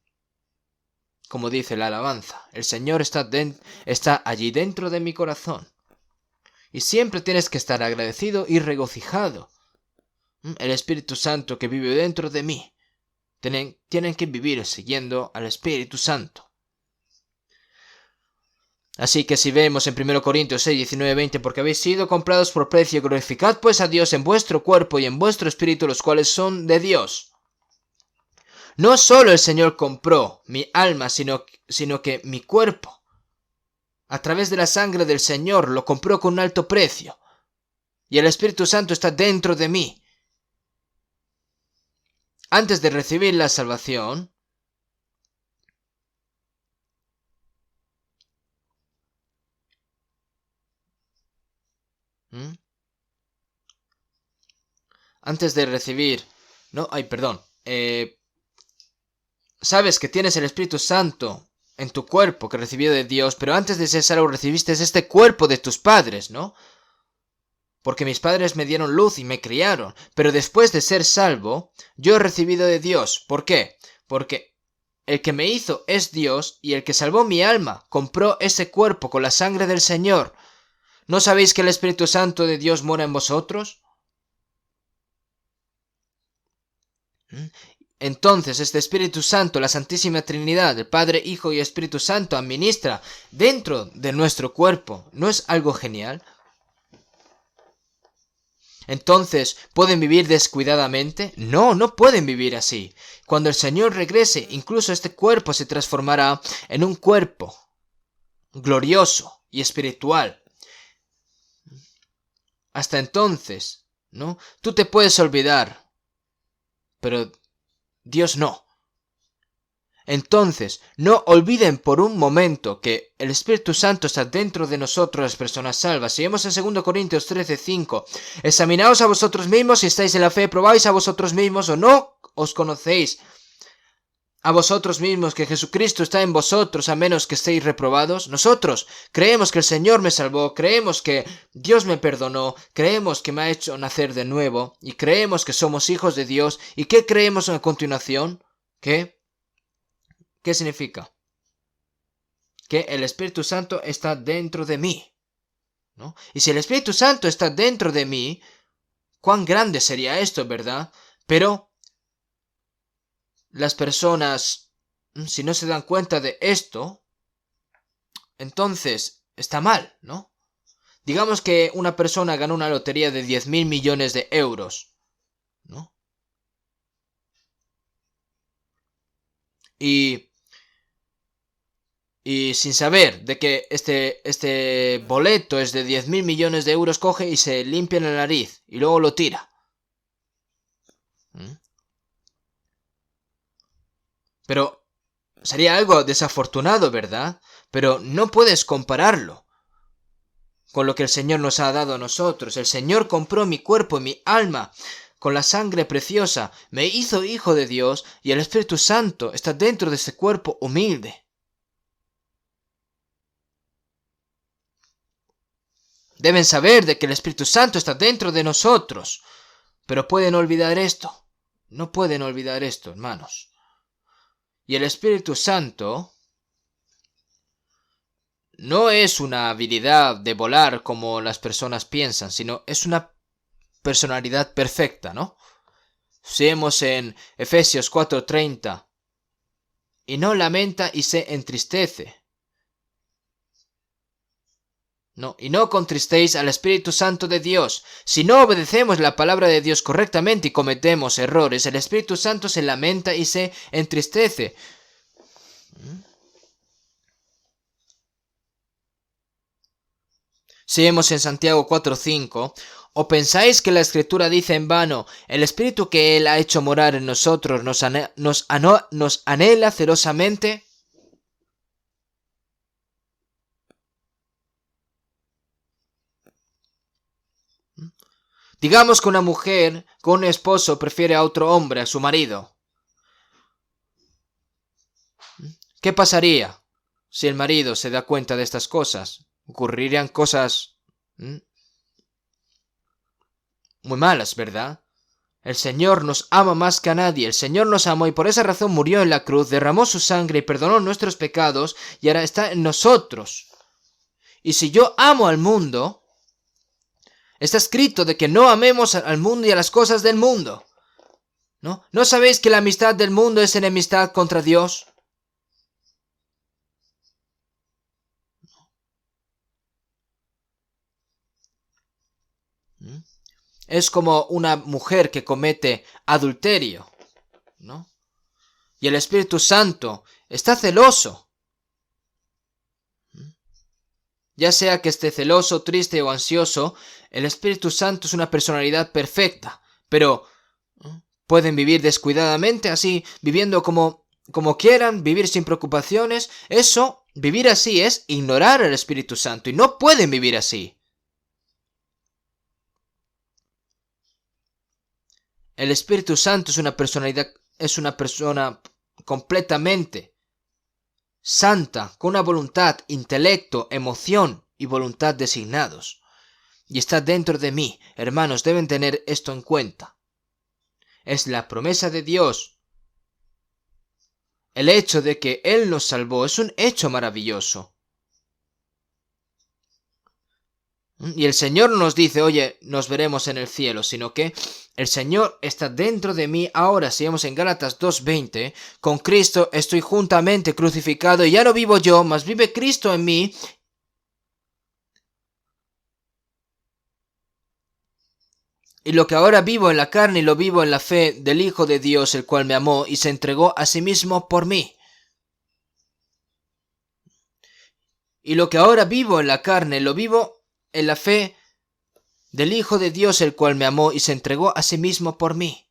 Como dice la alabanza, el Señor está allí dentro de mi corazón. Y siempre tienes que estar agradecido y regocijado. El Espíritu Santo que vive dentro de mí. Tienen que vivir siguiendo al Espíritu Santo. Así que si vemos en 1 Corintios 6, 19, 20, porque habéis sido comprados por precio, glorificad pues a Dios en vuestro cuerpo y en vuestro espíritu, los cuales son de Dios. No solo el Señor compró mi alma, sino que mi cuerpo, a través de la sangre del Señor, lo compró con un alto precio. Y el Espíritu Santo está dentro de mí. Antes de recibir la salvación, sabes que tienes el Espíritu Santo en tu cuerpo que recibió de Dios, pero antes de ser salvo recibiste este cuerpo de tus padres, ¿no? Porque mis padres me dieron luz y me criaron, pero después de ser salvo, yo he recibido de Dios. ¿Por qué? Porque el que me hizo es Dios y el que salvó mi alma compró ese cuerpo con la sangre del Señor. ¿No sabéis que el Espíritu Santo de Dios mora en vosotros? Entonces este Espíritu Santo, la Santísima Trinidad, el Padre, Hijo y Espíritu Santo, administra dentro de nuestro cuerpo. ¿No es algo genial? Entonces, ¿pueden vivir descuidadamente? No, no pueden vivir así. Cuando el Señor regrese, incluso este cuerpo se transformará en un cuerpo glorioso y espiritual. Hasta entonces, ¿no? Tú te puedes olvidar, pero Dios no. Entonces, no olviden por un momento que el Espíritu Santo está dentro de nosotros, las personas salvas. Si vemos en 2 Corintios 13:5, examinaos a vosotros mismos si estáis en la fe, probáis a vosotros mismos o no os conocéis a vosotros mismos que Jesucristo está en vosotros, a menos que estéis reprobados. Nosotros creemos que el Señor me salvó, creemos que Dios me perdonó, creemos que me ha hecho nacer de nuevo, y creemos que somos hijos de Dios. ¿Y qué creemos a continuación? ¿Qué significa? Que el Espíritu Santo está dentro de mí, ¿no? Y si el Espíritu Santo está dentro de mí, cuán grande sería esto, ¿verdad? Pero las personas, si no se dan cuenta de esto, entonces está mal, ¿no? Digamos que una persona ganó una lotería de 10.000 millones de euros, ¿no? Y sin saber de que este boleto es de 10.000 millones de euros, coge y se limpia la nariz y luego lo tira. Pero sería algo desafortunado, ¿verdad? Pero no puedes compararlo con lo que el Señor nos ha dado a nosotros. El Señor compró mi cuerpo y mi alma con la sangre preciosa, me hizo hijo de Dios, y el Espíritu Santo está dentro de este cuerpo humilde. Deben saber de que el Espíritu Santo está dentro de nosotros, pero pueden olvidar esto. No pueden olvidar esto, hermanos. Y el Espíritu Santo no es una habilidad de volar como las personas piensan, sino es una personalidad perfecta, ¿no? Si vemos en Efesios 4:30, y no lamenta y se entristece. No, y no contristéis al Espíritu Santo de Dios. Si no obedecemos la palabra de Dios correctamente y cometemos errores, el Espíritu Santo se lamenta y se entristece. Si vemos en Santiago 4:5, ¿o pensáis que la Escritura dice en vano, el Espíritu que Él ha hecho morar en nosotros nos anhela celosamente? Digamos que una mujer con un esposo prefiere a otro hombre, a su marido. ¿Qué pasaría si el marido se da cuenta de estas cosas? Ocurrirían cosas muy malas, ¿verdad? El Señor nos ama más que a nadie. El Señor nos amó y por esa razón murió en la cruz, derramó su sangre y perdonó nuestros pecados, y ahora está en nosotros. Y si yo amo al mundo, está escrito de que no amemos al mundo y a las cosas del mundo. ¿No? ¿No sabéis que la amistad del mundo es enemistad contra Dios? Es como una mujer que comete adulterio, ¿no? Y el Espíritu Santo está celoso. Ya sea que esté celoso, triste o ansioso, el Espíritu Santo es una personalidad perfecta, pero pueden vivir descuidadamente así, viviendo como quieran, vivir sin preocupaciones. Eso, vivir así es ignorar al Espíritu Santo y no pueden vivir así. El Espíritu Santo es una personalidad, es una persona completamente santa, con una voluntad, intelecto, emoción y voluntad designados. Y está dentro de mí. Hermanos, deben tener esto en cuenta. Es la promesa de Dios. El hecho de que Él nos salvó es un hecho maravilloso. Y el Señor no nos dice, oye, nos veremos en el cielo, sino que el Señor está dentro de mí ahora. Si vemos en Gálatas 2:20, con Cristo estoy juntamente crucificado y ya no vivo yo, mas vive Cristo en mí. Y lo que ahora vivo en la carne lo vivo en la fe del Hijo de Dios, el cual me amó y se entregó a sí mismo por mí. Y lo que ahora vivo en la carne lo vivo en la fe del Hijo de Dios, el cual me amó y se entregó a sí mismo por mí.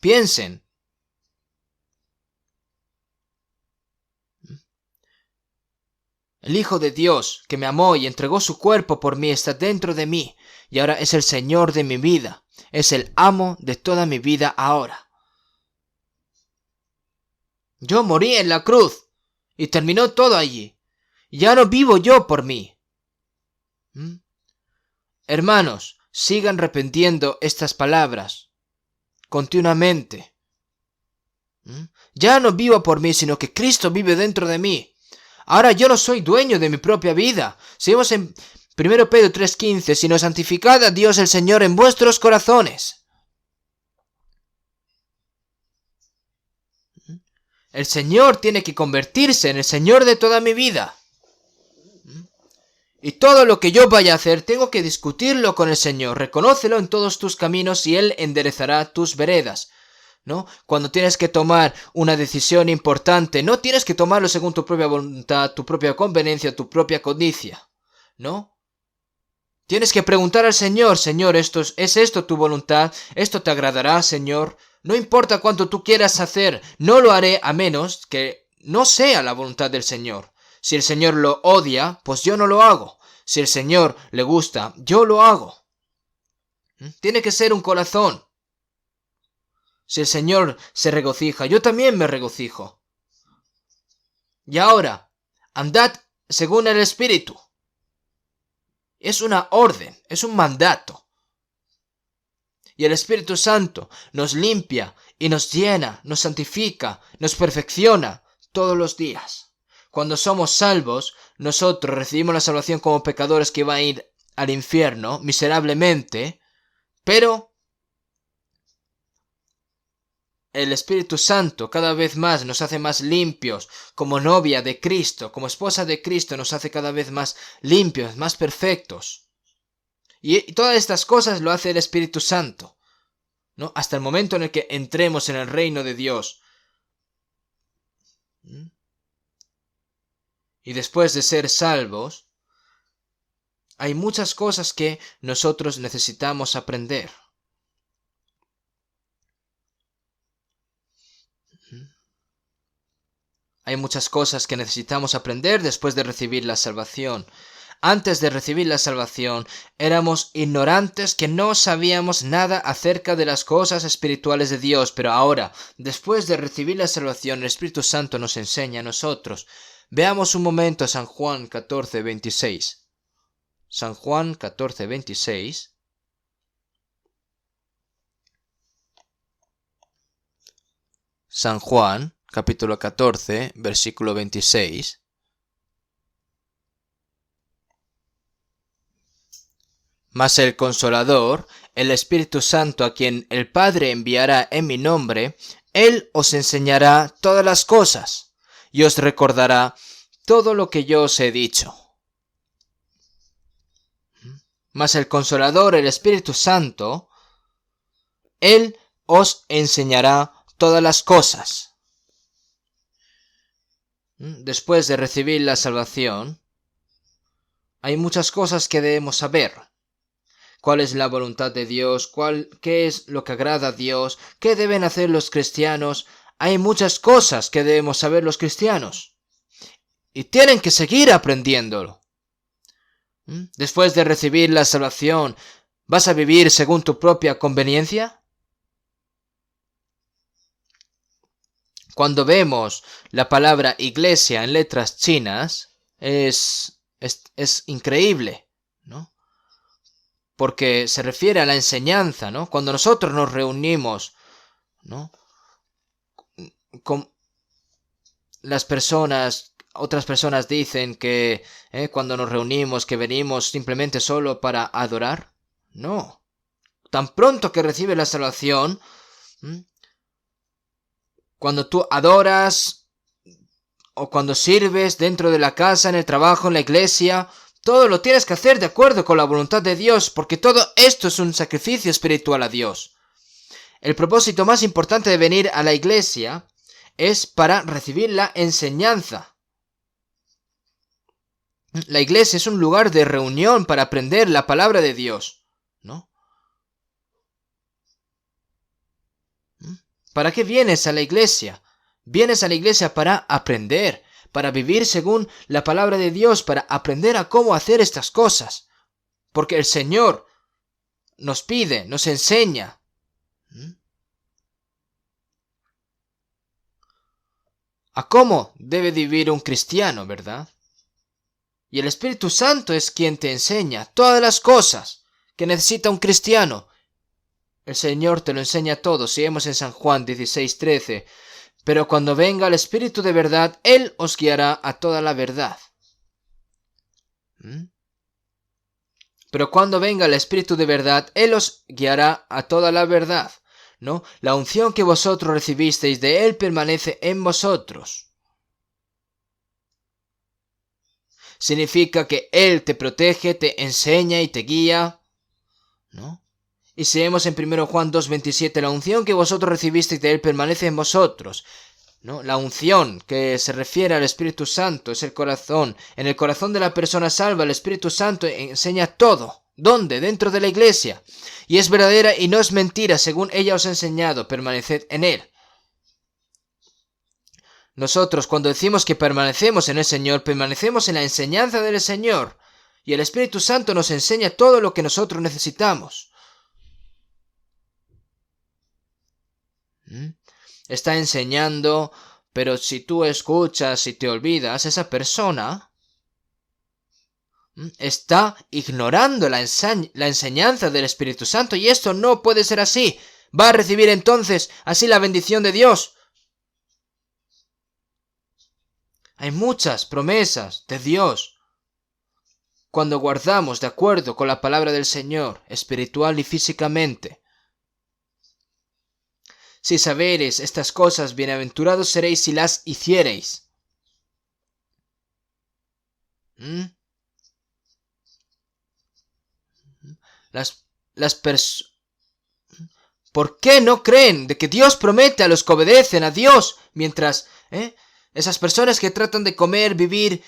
Piensen. El Hijo de Dios, que me amó y entregó su cuerpo por mí, está dentro de mí, y ahora es el Señor de mi vida, es el amo de toda mi vida ahora. Yo morí en la cruz, y terminó todo allí. Ya no vivo yo por mí. Hermanos, sigan repitiendo estas palabras continuamente. Ya no vivo por mí, sino que Cristo vive dentro de mí. Ahora yo no soy dueño de mi propia vida. Seguimos en 1 Pedro 3:15, sino santificad a Dios el Señor en vuestros corazones. El Señor tiene que convertirse en el Señor de toda mi vida. Y todo lo que yo vaya a hacer, tengo que discutirlo con el Señor. Reconócelo en todos tus caminos y Él enderezará tus veredas. ¿No? Cuando tienes que tomar una decisión importante, no tienes que tomarlo según tu propia voluntad, tu propia conveniencia, tu propia codicia, ¿no? Tienes que preguntar al Señor, Señor, ¿es esto tu voluntad? ¿Esto te agradará, Señor? No importa cuánto tú quieras hacer, no lo haré a menos que no sea la voluntad del Señor. Si el Señor lo odia, pues yo no lo hago. Si el Señor le gusta, yo lo hago. Tiene que ser un corazón. Si el Señor se regocija, yo también me regocijo. Y ahora, andad según el Espíritu. Es una orden, es un mandato. Y el Espíritu Santo nos limpia y nos llena, nos santifica, nos perfecciona todos los días. Cuando somos salvos, nosotros recibimos la salvación como pecadores que van a ir al infierno miserablemente, pero el Espíritu Santo cada vez más nos hace más limpios, como novia de Cristo, como esposa de Cristo nos hace cada vez más limpios, más perfectos. Y todas estas cosas lo hace el Espíritu Santo, ¿no? Hasta el momento en el que entremos en el reino de Dios. Y después de ser salvos, hay muchas cosas que nosotros necesitamos aprender. Hay muchas cosas que necesitamos aprender después de recibir la salvación. Antes de recibir la salvación, éramos ignorantes que no sabíamos nada acerca de las cosas espirituales de Dios, pero ahora, después de recibir la salvación, el Espíritu Santo nos enseña a nosotros. Veamos un momento San Juan 14:26. San Juan 14:26. San Juan, capítulo 14, versículo 26. Mas el Consolador, el Espíritu Santo, a quien el Padre enviará en mi nombre, Él os enseñará todas las cosas, y os recordará todo lo que yo os he dicho. Mas el Consolador, el Espíritu Santo, Él os enseñará todas las cosas. Después de recibir la salvación, hay muchas cosas que debemos saber. ¿Cuál es la voluntad de Dios? ¿Qué es lo que agrada a Dios? ¿Qué deben hacer los cristianos? Hay muchas cosas que debemos saber los cristianos. Y tienen que seguir aprendiéndolo. Después de recibir la salvación, ¿vas a vivir según tu propia conveniencia? Cuando vemos la palabra iglesia en letras chinas, es increíble, ¿no? Porque se refiere a la enseñanza, ¿no? Cuando nosotros nos reunimos, ¿no?, con las personas otras personas dicen que cuando nos reunimos, que venimos simplemente solo para adorar. No. Tan pronto que recibes la salvación, cuando tú adoras o cuando sirves dentro de la casa, en el trabajo, en la iglesia, todo lo tienes que hacer de acuerdo con la voluntad de Dios, porque todo esto es un sacrificio espiritual a Dios. El propósito más importante de venir a la iglesia es para recibir la enseñanza. La iglesia es un lugar de reunión para aprender la palabra de Dios, ¿no? ¿Para qué vienes a la iglesia? Vienes a la iglesia para aprender, para vivir según la palabra de Dios, para aprender a cómo hacer estas cosas. Porque el Señor nos pide, nos enseña. A cómo debe vivir un cristiano, ¿verdad? Y el Espíritu Santo es quien te enseña todas las cosas que necesita un cristiano. El Señor te lo enseña todo, si vemos en San Juan 16:13. Pero cuando venga el Espíritu de verdad, Él os guiará a toda la verdad. Pero cuando venga el Espíritu de verdad, Él os guiará a toda la verdad, ¿no? La unción que vosotros recibisteis de Él permanece en vosotros. Significa que Él te protege, te enseña y te guía, ¿no? Y si vemos en 1 Juan 2:27, la unción que vosotros recibisteis de Él permanece en vosotros, ¿no? La unción que se refiere al Espíritu Santo es el corazón. En el corazón de la persona salva, el Espíritu Santo enseña todo. ¿Dónde? Dentro de la iglesia. Y es verdadera y no es mentira, según ella os ha enseñado, permaneced en Él. Nosotros, cuando decimos que permanecemos en el Señor, permanecemos en la enseñanza del Señor. Y el Espíritu Santo nos enseña todo lo que nosotros necesitamos. Está enseñando, pero si tú escuchas y te olvidas, esa persona está ignorando la enseñanza del Espíritu Santo, y esto no puede ser así. Va a recibir entonces así la bendición de Dios. Hay muchas promesas de Dios cuando guardamos de acuerdo con la palabra del Señor, espiritual y físicamente. Si sabereis estas cosas, bienaventurados seréis si las hiciereis. ¿Por qué no creen de que Dios promete a los que obedecen a Dios? Mientras esas personas que tratan de comer, vivir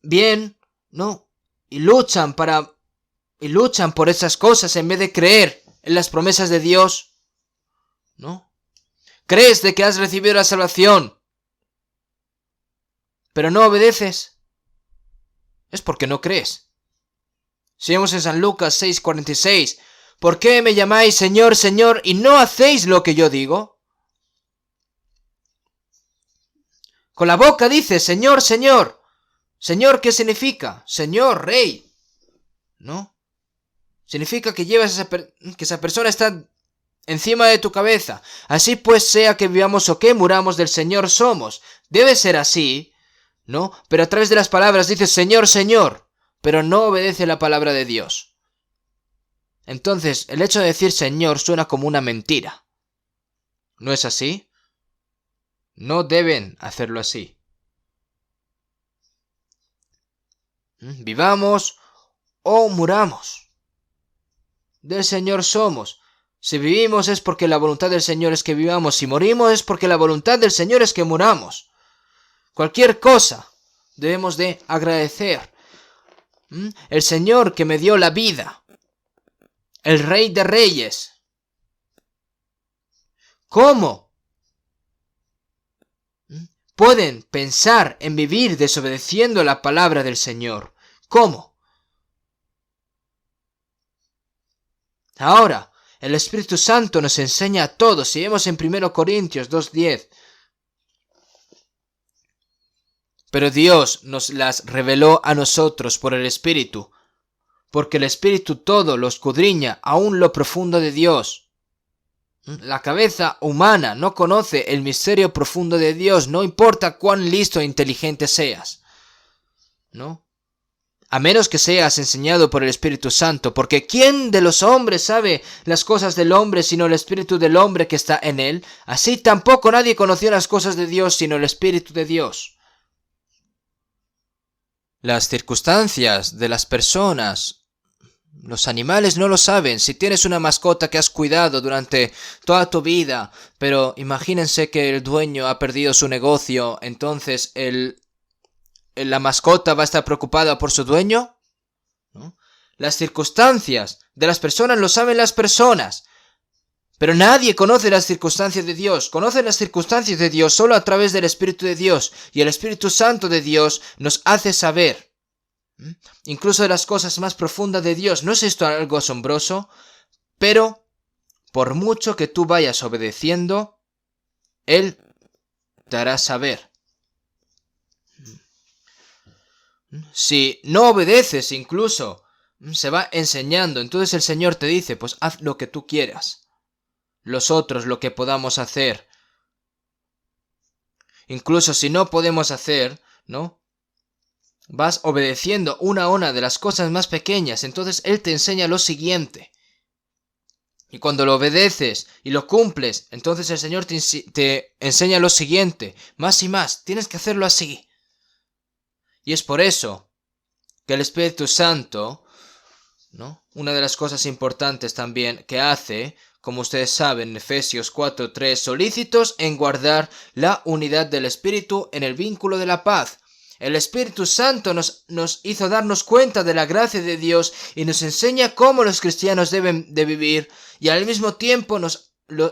bien, ¿no? Y luchan por esas cosas en vez de creer en las promesas de Dios, ¿no? Crees de que has recibido la salvación, pero no obedeces. Es porque no crees. Si vemos en San Lucas 6:46, ¿por qué me llamáis Señor, Señor, y no hacéis lo que yo digo? Con la boca dice Señor, Señor. Señor, ¿qué significa? Señor, Rey, ¿no? Significa que que esa persona está encima de tu cabeza. Así pues, sea que vivamos o que muramos, del Señor somos. Debe ser así, ¿no? Pero a través de las palabras dice Señor, Señor, pero no obedece la palabra de Dios. Entonces, el hecho de decir Señor suena como una mentira. ¿No es así? No deben hacerlo así. Vivamos o muramos, del Señor somos. Si vivimos es porque la voluntad del Señor es que vivamos. Si morimos es porque la voluntad del Señor es que muramos. Cualquier cosa debemos de agradecer. El Señor que me dio la vida, el Rey de Reyes. ¿Cómo pueden pensar en vivir desobedeciendo la palabra del Señor? ¿Cómo? Ahora, el Espíritu Santo nos enseña a todos. Si vemos en 1 Corintios 2:10. Pero Dios nos las reveló a nosotros por el Espíritu, porque el Espíritu todo lo escudriña, aún lo profundo de Dios. La cabeza humana no conoce el misterio profundo de Dios, no importa cuán listo e inteligente seas, ¿no? A menos que seas enseñado por el Espíritu Santo, porque ¿quién de los hombres sabe las cosas del hombre sino el Espíritu del hombre que está en él? Así tampoco nadie conoció las cosas de Dios sino el Espíritu de Dios. Las circunstancias de las personas, los animales no lo saben. Si tienes una mascota que has cuidado durante toda tu vida, pero imagínense que el dueño ha perdido su negocio, entonces ¿la mascota va a estar preocupada por su dueño? ¿No? Las circunstancias de las personas lo saben las personas, pero nadie conoce las circunstancias de Dios. Conoce las circunstancias de Dios solo a través del Espíritu de Dios, y el Espíritu Santo de Dios nos hace saber incluso de las cosas más profundas de Dios. ¿No es esto algo asombroso? Pero por mucho que tú vayas obedeciendo, Él te hará saber. Si no obedeces, incluso se va enseñando. Entonces el Señor te dice, pues haz lo que tú quieras. Los otros lo que podamos hacer. Incluso si no podemos hacer, ¿no? Vas obedeciendo una a una de las cosas más pequeñas. Entonces Él te enseña lo siguiente. Y cuando lo obedeces y lo cumples, entonces el Señor te enseña lo siguiente. Más y más. Tienes que hacerlo así. Y es por eso que el Espíritu Santo, ¿no? Una de las cosas importantes también que hace, como ustedes saben, en Efesios 4:3, solícitos en guardar la unidad del Espíritu en el vínculo de la paz. El Espíritu Santo nos hizo darnos cuenta de la gracia de Dios y nos enseña cómo los cristianos deben de vivir, y al mismo tiempo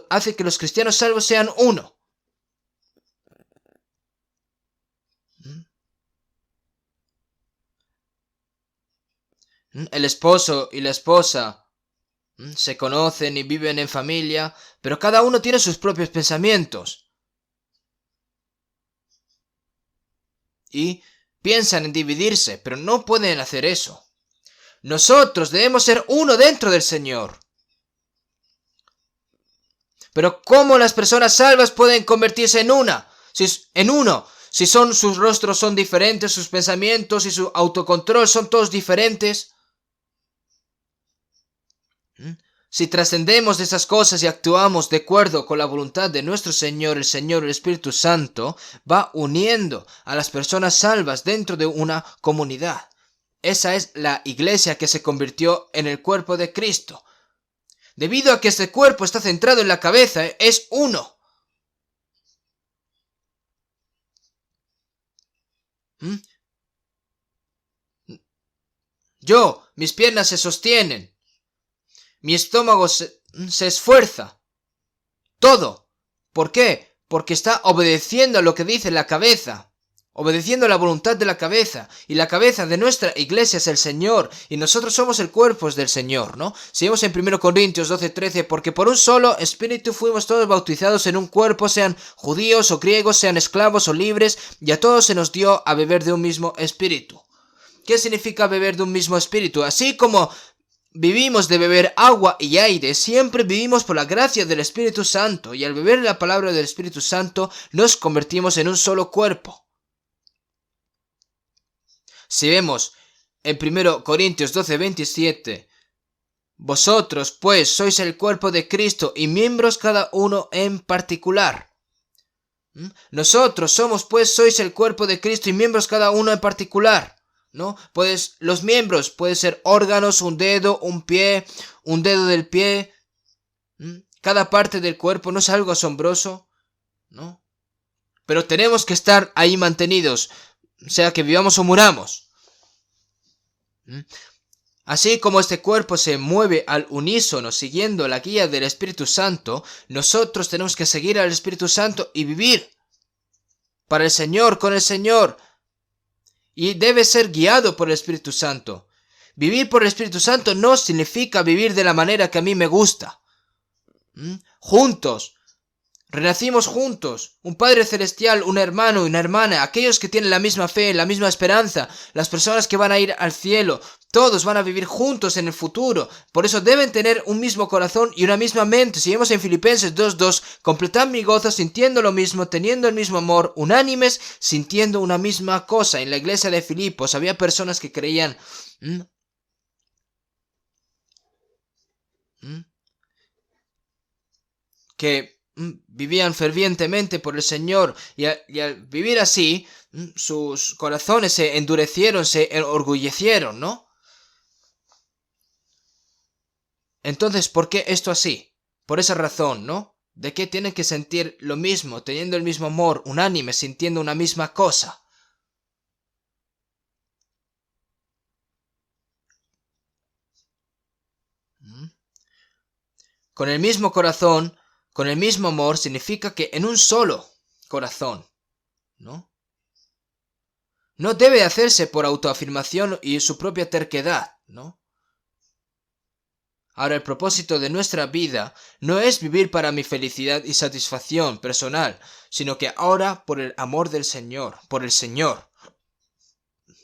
hace que los cristianos salvos sean uno. El esposo y la esposa se conocen y viven en familia, pero cada uno tiene sus propios pensamientos. Y piensan en dividirse, pero no pueden hacer eso. Nosotros debemos ser uno dentro del Señor. Pero ¿cómo las personas salvas pueden convertirse en uno? Si sus rostros son diferentes, sus pensamientos y su autocontrol son todos diferentes. Si trascendemos de esas cosas y actuamos de acuerdo con la voluntad de nuestro Señor, el Espíritu Santo va uniendo a las personas salvas dentro de una comunidad. Esa es la iglesia que se convirtió en el cuerpo de Cristo. Debido a que este cuerpo está centrado en la cabeza, es uno. Mis piernas se sostienen. Mi estómago se esfuerza. Todo. ¿Por qué? Porque está obedeciendo a lo que dice la cabeza. Obedeciendo a la voluntad de la cabeza. Y la cabeza de nuestra iglesia es el Señor. Y nosotros somos el cuerpo del Señor, ¿no? Seguimos en 1 Corintios 12:13. Porque por un solo espíritu fuimos todos bautizados en un cuerpo, sean judíos o griegos, sean esclavos o libres. Y a todos se nos dio a beber de un mismo espíritu. ¿Qué significa beber de un mismo espíritu? Así como vivimos de beber agua y aire, siempre vivimos por la gracia del Espíritu Santo, y al beber la palabra del Espíritu Santo nos convertimos en un solo cuerpo. Si vemos en 1 Corintios 12:27, vosotros pues sois el cuerpo de Cristo y miembros cada uno en particular. Nosotros somos pues sois el cuerpo de Cristo y miembros cada uno en particular. ¿No? Los miembros pueden ser órganos, un dedo, un pie, un dedo del pie. Cada parte del cuerpo, ¿no es algo asombroso? ¿No? Pero tenemos que estar ahí mantenidos, sea que vivamos o muramos. Así como este cuerpo se mueve al unísono siguiendo la guía del Espíritu Santo, nosotros tenemos que seguir al Espíritu Santo y vivir para el Señor, con el Señor. Y debe ser guiado por el Espíritu Santo. Vivir por el Espíritu Santo no significa vivir de la manera que a mí me gusta. Juntos. Renacimos juntos. Un Padre Celestial, un hermano y una hermana. Aquellos que tienen la misma fe, la misma esperanza. Las personas que van a ir al cielo. Todos van a vivir juntos en el futuro. Por eso deben tener un mismo corazón y una misma mente. Si vemos en Filipenses 2:2, completad mi gozo sintiendo lo mismo, teniendo el mismo amor, unánimes, sintiendo una misma cosa. En la iglesia de Filipos había personas que creían que vivían fervientemente por el Señor y al vivir así, sus corazones se endurecieron, se enorgullecieron, ¿no? Entonces, ¿por qué esto así? Por esa razón, ¿no? De que tienen que sentir lo mismo, teniendo el mismo amor, unánime, sintiendo una misma cosa. Con el mismo corazón, con el mismo amor, significa que en un solo corazón, ¿no? No debe hacerse por autoafirmación y su propia terquedad, ¿no? Ahora, el propósito de nuestra vida no es vivir para mi felicidad y satisfacción personal, sino que ahora por el amor del Señor, por el Señor,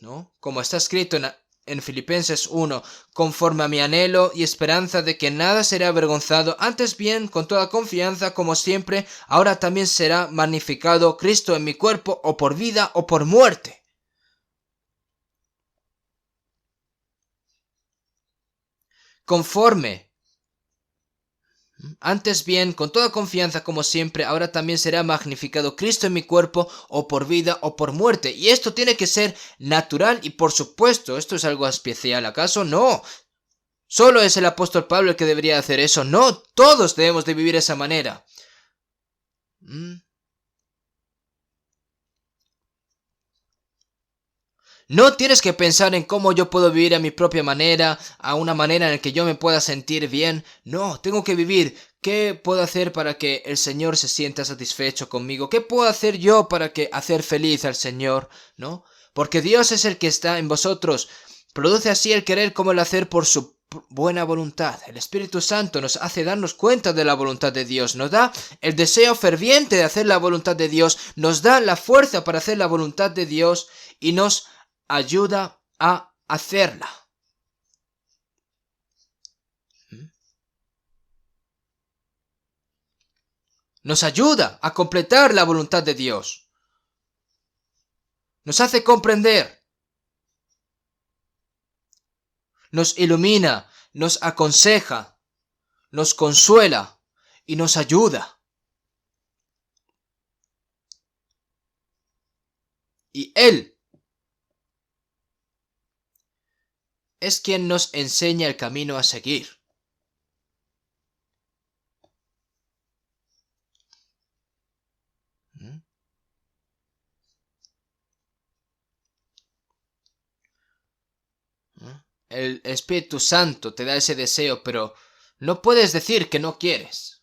¿no? Como está escrito en Filipenses 1, conforme a mi anhelo y esperanza de que nada será avergonzado, antes bien, con toda confianza, como siempre, ahora también será magnificado Cristo en mi cuerpo, o por vida o por muerte. Conforme. Antes bien, con toda confianza como siempre, ahora también será magnificado Cristo en mi cuerpo, o por vida o por muerte. Y esto tiene que ser natural y por supuesto, ¿esto es algo especial acaso? No. ¿Solo es el apóstol Pablo el que debería hacer eso? No, todos debemos de vivir de esa manera. No tienes que pensar en cómo yo puedo vivir a mi propia manera, a una manera en la que yo me pueda sentir bien. No, tengo que vivir. ¿Qué puedo hacer para que el Señor se sienta satisfecho conmigo? ¿Qué puedo hacer yo para hacer feliz al Señor? ¿No? Porque Dios es el que está en vosotros. Produce así el querer como el hacer por su buena voluntad. El Espíritu Santo nos hace darnos cuenta de la voluntad de Dios. Nos da el deseo ferviente de hacer la voluntad de Dios. Nos da la fuerza para hacer la voluntad de Dios y nos ayuda a hacerla. Nos ayuda a completar la voluntad de Dios. Nos hace comprender. Nos ilumina, nos aconseja, nos consuela y nos ayuda. Y Él es quien nos enseña el camino a seguir. El Espíritu Santo te da ese deseo, pero no puedes decir que no quieres.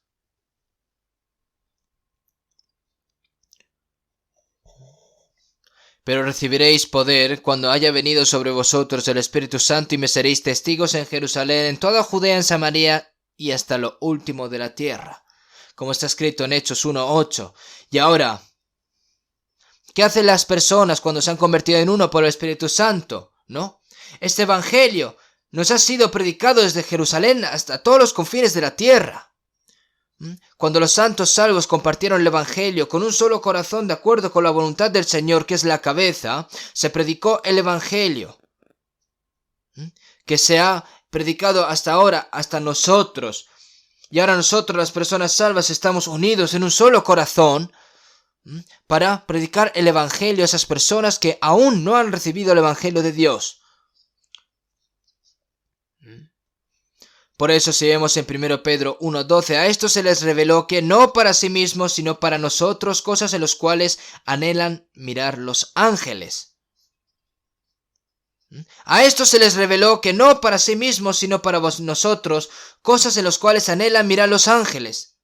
Pero recibiréis poder cuando haya venido sobre vosotros el Espíritu Santo y me seréis testigos en Jerusalén, en toda Judea, en Samaria y hasta lo último de la tierra. Como está escrito en Hechos 1:8. Y ahora, ¿qué hacen las personas cuando se han convertido en uno por el Espíritu Santo? ¿No? Este Evangelio nos ha sido predicado desde Jerusalén hasta todos los confines de la tierra. Cuando los santos salvos compartieron el Evangelio con un solo corazón de acuerdo con la voluntad del Señor, que es la cabeza, se predicó el Evangelio, que se ha predicado hasta ahora, hasta nosotros. Y ahora nosotros, las personas salvas, estamos unidos en un solo corazón para predicar el Evangelio a esas personas que aún no han recibido el Evangelio de Dios. Por eso si vemos en 1 Pedro 1:12, a esto se les reveló que no para sí mismos, sino para nosotros, cosas en las cuales anhelan mirar los ángeles. A esto se les reveló que no para sí mismos, sino para nosotros, cosas en las cuales anhelan mirar los ángeles.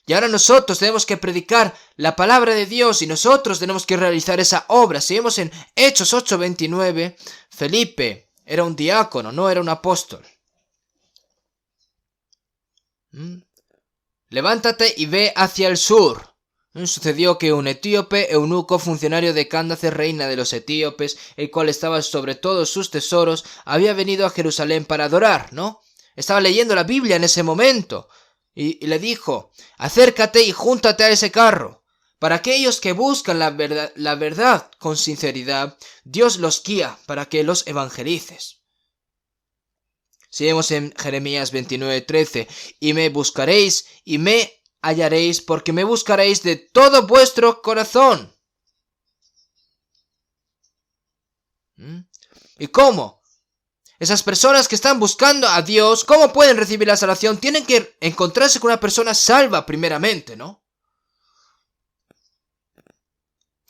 Y ahora nosotros tenemos que predicar la palabra de Dios y nosotros tenemos que realizar esa obra. Si vemos en Hechos 8:29, Felipe era un diácono, no era un apóstol. Levántate y ve hacia el sur. Sucedió que un etíope eunuco, funcionario de Cándace, reina de los etíopes, el cual estaba sobre todos sus tesoros, había venido a Jerusalén para adorar, ¿no? Estaba leyendo la Biblia en ese momento y le dijo: acércate y júntate a ese carro. Para aquellos que buscan la verdad con sinceridad, Dios los guía para que los evangelices. Si vemos en Jeremías 29:13, y me buscaréis y me hallaréis, porque me buscaréis de todo vuestro corazón. ¿Y cómo? Esas personas que están buscando a Dios, ¿cómo pueden recibir la salvación? Tienen que encontrarse con una persona salva primeramente, ¿no?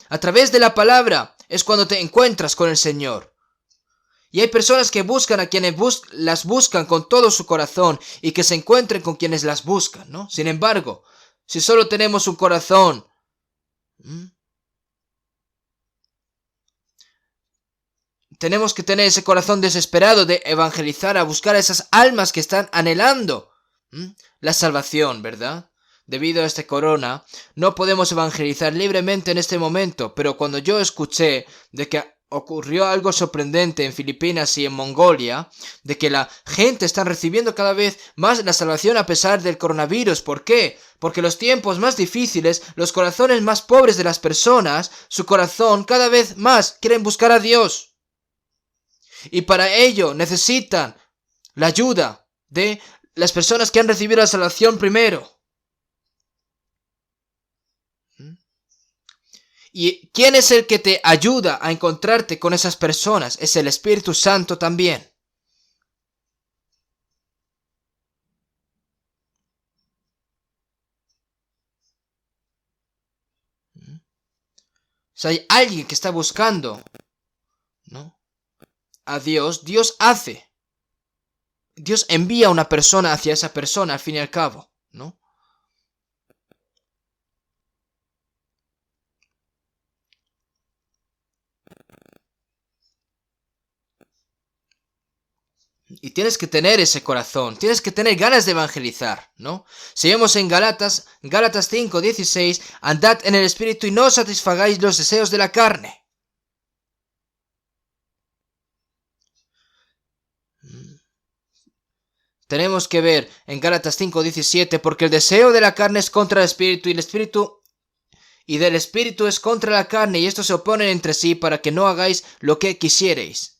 A través de la palabra es cuando te encuentras con el Señor. Y hay personas que buscan a quienes las buscan con todo su corazón y que se encuentren con quienes las buscan, ¿no? Sin embargo, si solo tenemos un corazón, tenemos que tener ese corazón desesperado de evangelizar, a buscar a esas almas que están anhelando la salvación, ¿verdad? Debido a este corona, no podemos evangelizar libremente en este momento, pero cuando yo escuché de que ocurrió algo sorprendente en Filipinas y en Mongolia, de que la gente está recibiendo cada vez más la salvación a pesar del coronavirus. ¿Por qué? Porque los tiempos más difíciles, los corazones más pobres de las personas, su corazón cada vez más quieren buscar a Dios. Y para ello necesitan la ayuda de las personas que han recibido la salvación primero. ¿Y quién es el que te ayuda a encontrarte con esas personas? Es el Espíritu Santo también. Si hay alguien que está buscando, ¿no?, a Dios, Dios hace. Dios envía a una persona hacia esa persona, al fin y al cabo, ¿no? Y tienes que tener ese corazón, tienes que tener ganas de evangelizar, ¿no? Si vemos en Gálatas 5:16, andad en el Espíritu y no satisfagáis los deseos de la carne. Tenemos que ver en Gálatas 5:17, porque el deseo de la carne es contra el Espíritu y del Espíritu es contra la carne, y estos se oponen entre sí para que no hagáis lo que quisiereis.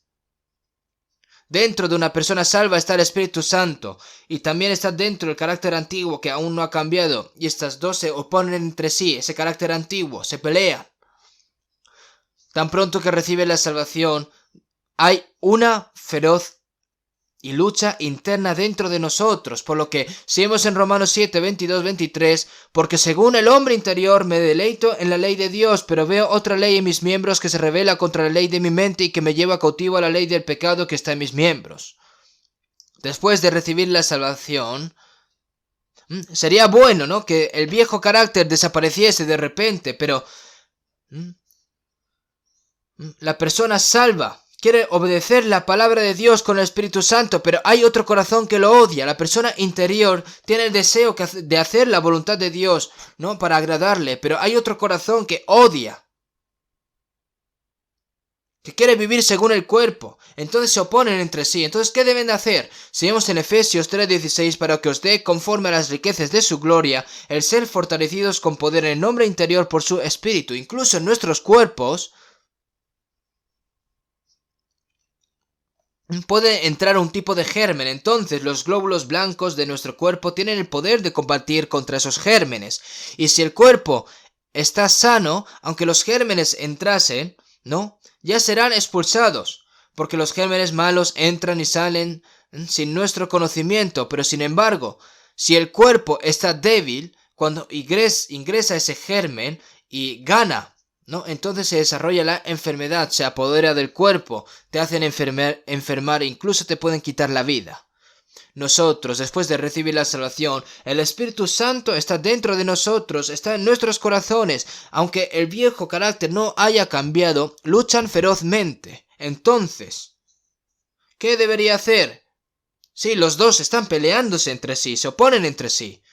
Dentro de una persona salva está el Espíritu Santo, y también está dentro el carácter antiguo que aún no ha cambiado, y estas dos se oponen entre sí, ese carácter antiguo, se pelean. Tan pronto que recibe la salvación, hay una feroz y lucha interna dentro de nosotros, por lo que si vemos en Romanos 7:22-23, porque según el hombre interior me deleito en la ley de Dios, pero veo otra ley en mis miembros que se revela contra la ley de mi mente y que me lleva cautivo a la ley del pecado que está en mis miembros. Después de recibir la salvación, sería bueno, ¿no?, que el viejo carácter desapareciese de repente, pero la persona salva quiere obedecer la palabra de Dios con el Espíritu Santo, pero hay otro corazón que lo odia. La persona interior tiene el deseo de hacer la voluntad de Dios, ¿no?, para agradarle, pero hay otro corazón que odia, que quiere vivir según el cuerpo. Entonces se oponen entre sí. Entonces, ¿qué deben de hacer? Si vemos en Efesios 3:16, para que os dé, conforme a las riquezas de su gloria, el ser fortalecidos con poder en el hombre interior por su Espíritu. Incluso en nuestros cuerpos puede entrar un tipo de germen. Entonces los glóbulos blancos de nuestro cuerpo tienen el poder de combatir contra esos gérmenes. Y si el cuerpo está sano, aunque los gérmenes entrasen, ¿no?, ya serán expulsados, porque los gérmenes malos entran y salen sin nuestro conocimiento. Pero sin embargo, si el cuerpo está débil, cuando ingresa ese germen y gana, ¿no?, entonces se desarrolla la enfermedad, se apodera del cuerpo, te hacen enfermar e incluso te pueden quitar la vida. Nosotros, después de recibir la salvación, el Espíritu Santo está dentro de nosotros, está en nuestros corazones. Aunque el viejo carácter no haya cambiado, luchan ferozmente. Entonces, ¿qué debería hacer? Sí, los dos están peleándose entre sí, se oponen entre sí.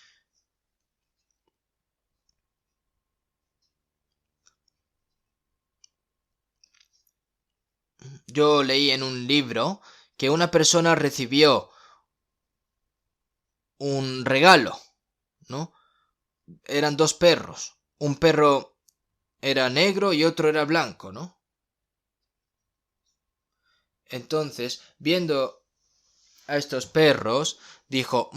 yo leí en un libro que una persona recibió un regalo, ¿no? Eran dos perros. Un perro era negro y otro era blanco, ¿no? Entonces, viendo a estos perros, dijo,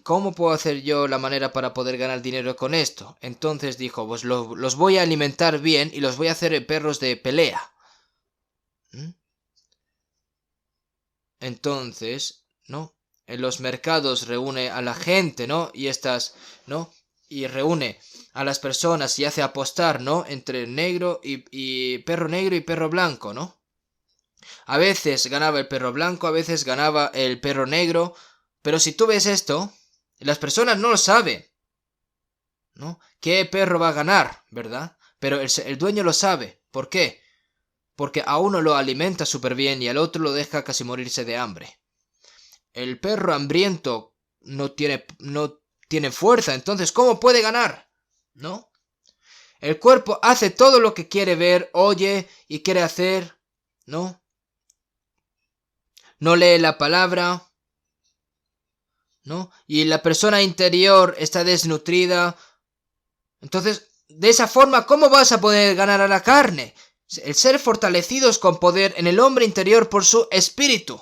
¿cómo puedo hacer yo la manera para poder ganar dinero con esto? Entonces dijo, pues los voy a alimentar bien y los voy a hacer perros de pelea. ¿Mm? Entonces, ¿no? En los mercados reúne a la gente, ¿no? Y estas, ¿no? Y reúne a las personas y hace apostar, ¿no? Entre y perro blanco, ¿no? A veces ganaba el perro blanco, a veces ganaba el perro negro. Pero si tú ves esto, las personas no lo saben, ¿no? ¿Qué perro va a ganar, verdad? Pero el dueño lo sabe. ¿Por qué? Porque a uno lo alimenta súper bien y al otro lo deja casi morirse de hambre. El perro hambriento no tiene fuerza, entonces ¿cómo puede ganar? ¿No? El cuerpo hace todo lo que quiere ver, oye y quiere hacer, ¿no? No lee la palabra, ¿no? Y la persona interior está desnutrida. Entonces, de esa forma, ¿cómo vas a poder ganar a la carne? El ser fortalecidos con poder en el hombre interior por su espíritu.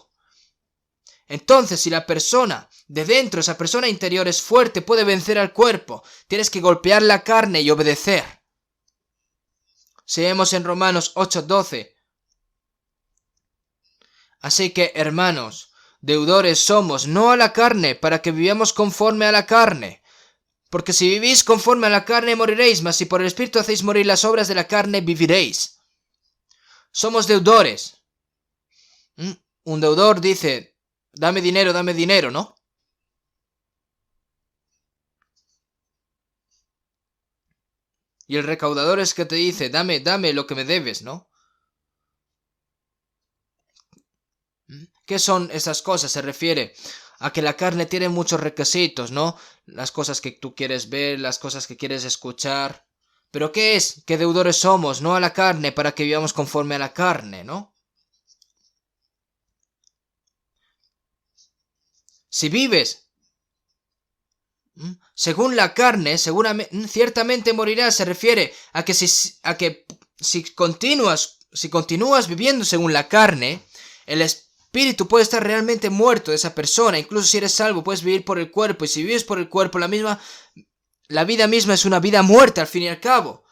Entonces, si la persona de dentro, esa persona interior es fuerte, puede vencer al cuerpo. Tienes que golpear la carne y obedecer. Seguimos en Romanos 8:12. Así que, hermanos, deudores somos, no a la carne, para que vivamos conforme a la carne. Porque si vivís conforme a la carne moriréis, mas si por el Espíritu hacéis morir las obras de la carne, viviréis. Somos deudores. Un deudor dice, dame dinero, ¿no? Y el recaudador es que te dice, dame lo que me debes, ¿no? ¿Qué son esas cosas? Se refiere a que la carne tiene muchos requisitos, ¿no? Las cosas que tú quieres ver, las cosas que quieres escuchar. ¿Pero qué es? ¿Qué deudores somos? No a la carne, para que vivamos conforme a la carne, ¿no? Si vives según la carne, ciertamente morirás. Se refiere a que si continúas viviendo según la carne, el espíritu puede estar realmente muerto de esa persona. Incluso si eres salvo, puedes vivir por el cuerpo. Y si vives por el cuerpo, la vida misma es una vida muerta al fin y al cabo.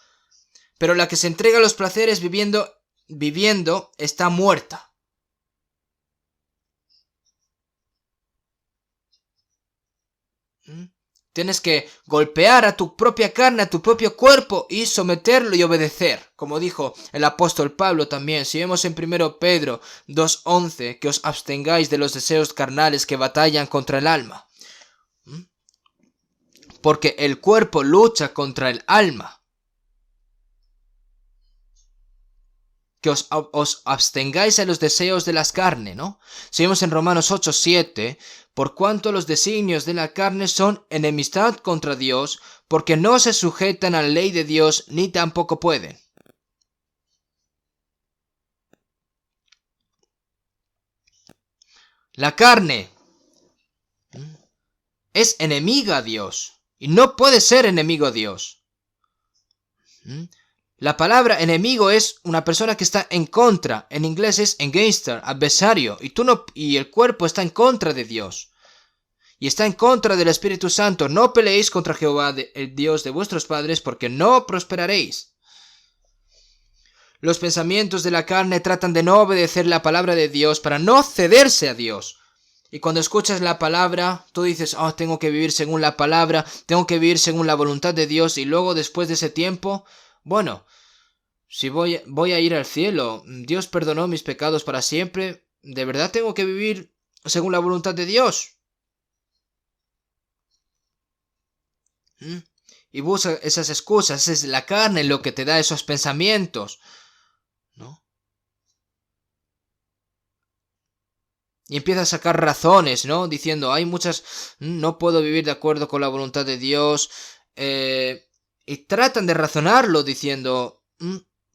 Pero la que se entrega a los placeres viviendo está muerta. Tienes que golpear a tu propia carne, a tu propio cuerpo y someterlo y obedecer. Como dijo el apóstol Pablo también. Si vemos en 1 Pedro 2:11 que os abstengáis de los deseos carnales que batallan contra el alma. Porque el cuerpo lucha contra el alma. Que os abstengáis de los deseos de las carnes, ¿no? Si vemos en Romanos 8:7, por cuanto los designios de la carne son enemistad contra Dios, porque no se sujetan a la ley de Dios, ni tampoco pueden. La carne es enemiga a Dios, y no puede ser enemigo a Dios. La palabra enemigo es una persona que está en contra. En inglés es againster, adversario. Y el cuerpo está en contra de Dios. Y está en contra del Espíritu Santo. No peleéis contra Jehová, el Dios de vuestros padres, porque no prosperaréis. Los pensamientos de la carne tratan de no obedecer la palabra de Dios para no cederse a Dios. Y cuando escuchas la palabra, tú dices, tengo que vivir según la palabra, tengo que vivir según la voluntad de Dios. Y luego, después de ese tiempo, bueno, si voy a ir al cielo, Dios perdonó mis pecados para siempre, ¿de verdad tengo que vivir según la voluntad de Dios? Y busca esas excusas, es la carne lo que te da esos pensamientos, ¿no? Y empieza a sacar razones, ¿no? Diciendo, no puedo vivir de acuerdo con la voluntad de Dios, y tratan de razonarlo diciendo,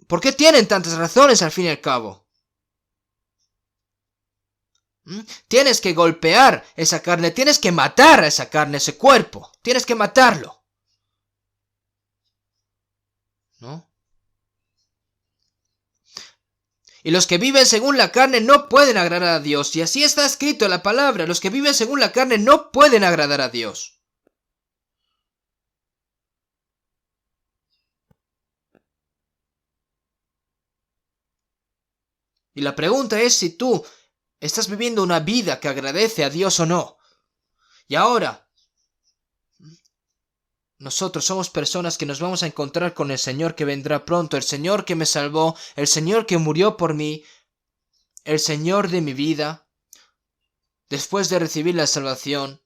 ¿por qué tienen tantas razones al fin y al cabo? Tienes que golpear esa carne, tienes que matar a esa carne, ese cuerpo. Tienes que matarlo. ¿No? Y los que viven según la carne no pueden agradar a Dios. Y así está escrito en la palabra. Los que viven según la carne no pueden agradar a Dios. Y la pregunta es si tú estás viviendo una vida que agradece a Dios o no. Y ahora, nosotros somos personas que nos vamos a encontrar con el Señor que vendrá pronto, el Señor que me salvó, el Señor que murió por mí, el Señor de mi vida, después de recibir la salvación.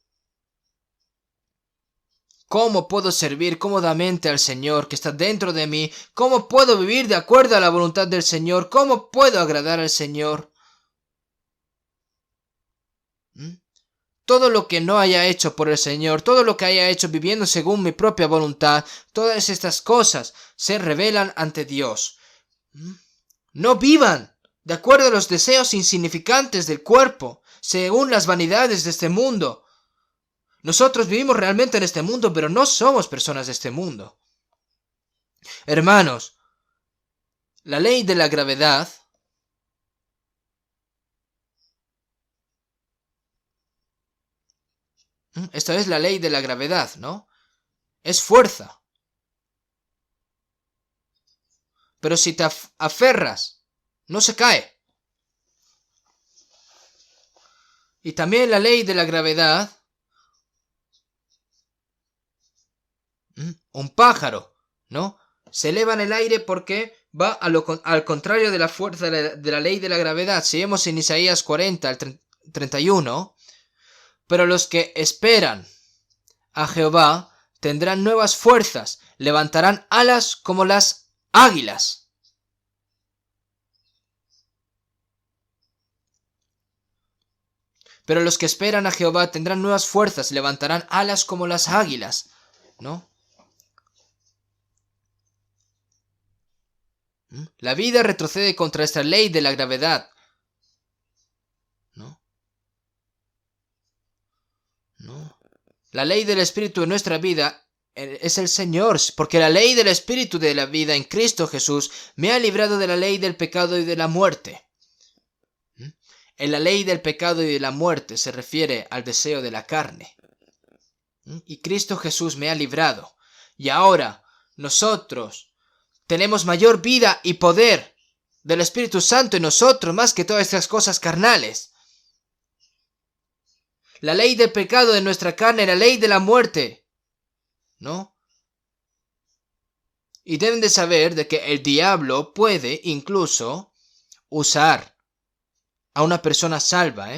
¿Cómo puedo servir cómodamente al Señor que está dentro de mí? ¿Cómo puedo vivir de acuerdo a la voluntad del Señor? ¿Cómo puedo agradar al Señor? Todo lo que no haya hecho por el Señor, todo lo que haya hecho viviendo según mi propia voluntad, todas estas cosas se revelan ante Dios. No vivan de acuerdo a los deseos insignificantes del cuerpo, según las vanidades de este mundo. Nosotros vivimos realmente en este mundo, pero no somos personas de este mundo. Hermanos, la ley de la gravedad esta es la ley de la gravedad, ¿no? Es fuerza. Pero si te aferras, no se cae. Y también la ley de la gravedad, un pájaro, ¿no? Se eleva en el aire porque va al contrario de la fuerza de la ley de la gravedad. Si vemos en Isaías 40, al 31, pero los que esperan a Jehová tendrán nuevas fuerzas, levantarán alas como las águilas. Pero los que esperan a Jehová tendrán nuevas fuerzas, levantarán alas como las águilas, ¿no? La vida retrocede contra esta ley de la gravedad, ¿no? No. La ley del Espíritu en nuestra vida es el Señor, porque la ley del Espíritu de la vida en Cristo Jesús me ha librado de la ley del pecado y de la muerte. En la ley del pecado y de la muerte se refiere al deseo de la carne. Y Cristo Jesús me ha librado. Y ahora nosotros tenemos mayor vida y poder del Espíritu Santo en nosotros más que todas estas cosas carnales. La ley del pecado de nuestra carne, la ley de la muerte, ¿no? Y deben de saber de que el diablo puede incluso usar a una persona salva,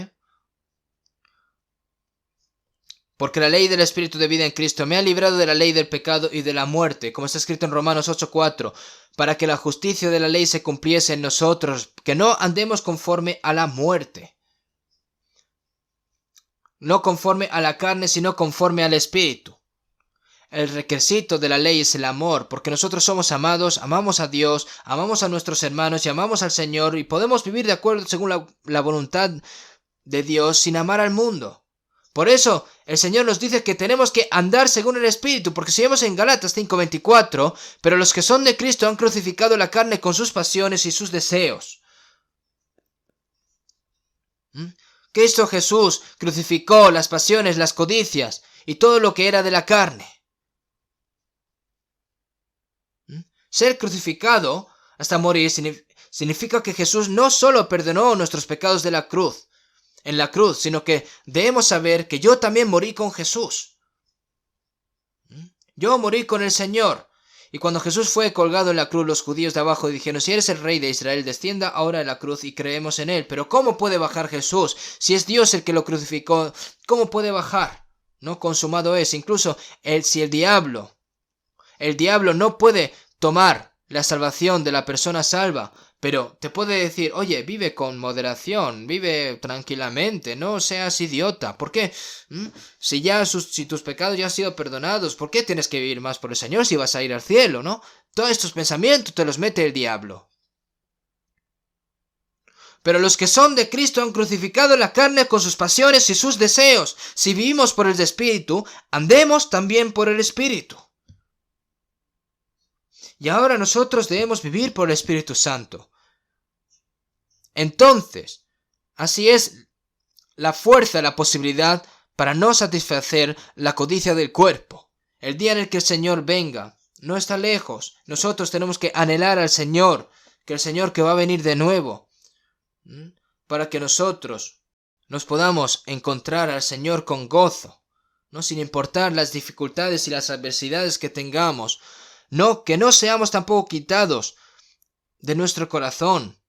Porque la ley del Espíritu de vida en Cristo me ha librado de la ley del pecado y de la muerte, como está escrito en Romanos 8:4, para que la justicia de la ley se cumpliese en nosotros, que no andemos conforme a la muerte. No conforme a la carne, sino conforme al Espíritu. El requisito de la ley es el amor, porque nosotros somos amados, amamos a Dios, amamos a nuestros hermanos y amamos al Señor, y podemos vivir de acuerdo según la voluntad de Dios sin amar al mundo. Por eso el Señor nos dice que tenemos que andar según el Espíritu, porque si vemos en Gálatas 5:24, pero los que son de Cristo han crucificado la carne con sus pasiones y sus deseos. Cristo Jesús crucificó las pasiones, las codicias y todo lo que era de la carne. Ser crucificado hasta morir significa que Jesús no solo perdonó nuestros pecados en la cruz, sino que debemos saber que yo también morí con Jesús. Yo morí con el Señor. Y cuando Jesús fue colgado en la cruz, los judíos de abajo dijeron: si eres el rey de Israel, descienda ahora en la cruz y creemos en él. Pero ¿cómo puede bajar Jesús? Si es Dios el que lo crucificó, ¿cómo puede bajar? No, consumado es. Incluso si el diablo no puede tomar la salvación de la persona salva, pero te puede decir: oye, vive con moderación, vive tranquilamente, no seas idiota. ¿Por qué? Si tus pecados ya han sido perdonados, ¿por qué tienes que vivir más por el Señor si vas a ir al cielo, no? Todos estos pensamientos te los mete el diablo. Pero los que son de Cristo han crucificado la carne con sus pasiones y sus deseos. Si vivimos por el Espíritu, andemos también por el Espíritu. Y ahora nosotros debemos vivir por el Espíritu Santo. Entonces, así es la fuerza, la posibilidad para no satisfacer la codicia del cuerpo. El día en el que el Señor venga no está lejos. Nosotros tenemos que anhelar al Señor, que el Señor que va a venir de nuevo, para que nosotros nos podamos encontrar al Señor con gozo, no sin importar las dificultades y las adversidades que tengamos. No, que no seamos tampoco quitados de nuestro corazón,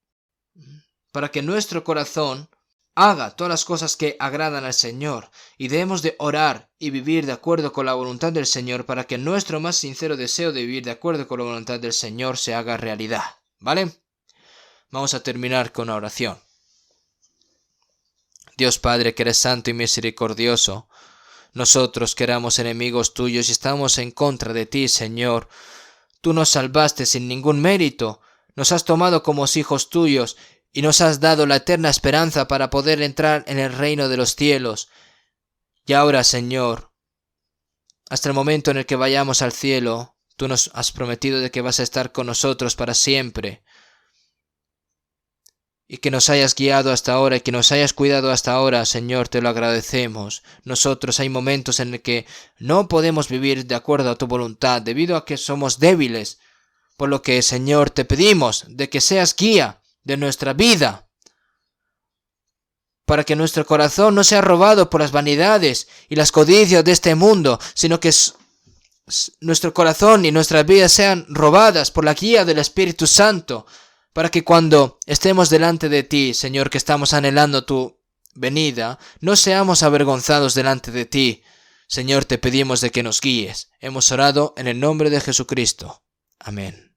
para que nuestro corazón haga todas las cosas que agradan al Señor, y debemos de orar y vivir de acuerdo con la voluntad del Señor para que nuestro más sincero deseo de vivir de acuerdo con la voluntad del Señor se haga realidad, ¿vale? Vamos a terminar con una oración. Dios Padre, que eres santo y misericordioso, nosotros que éramos enemigos tuyos y estamos en contra de ti, Señor, tú nos salvaste sin ningún mérito, nos has tomado como hijos tuyos y nos has dado la eterna esperanza para poder entrar en el reino de los cielos. Y ahora, Señor, hasta el momento en el que vayamos al cielo, tú nos has prometido de que vas a estar con nosotros para siempre. Y que nos hayas guiado hasta ahora y que nos hayas cuidado hasta ahora, Señor, te lo agradecemos. Nosotros hay momentos en el que no podemos vivir de acuerdo a tu voluntad, debido a que somos débiles. Por lo que, Señor, te pedimos de que seas guía de nuestra vida, para que nuestro corazón no sea robado por las vanidades y las codicias de este mundo, sino que nuestro corazón y nuestras vidas sean robadas por la guía del Espíritu Santo, para que cuando estemos delante de ti, Señor, que estamos anhelando tu venida, no seamos avergonzados delante de ti. Señor, te pedimos de que nos guíes. Hemos orado en el nombre de Jesucristo. Amén.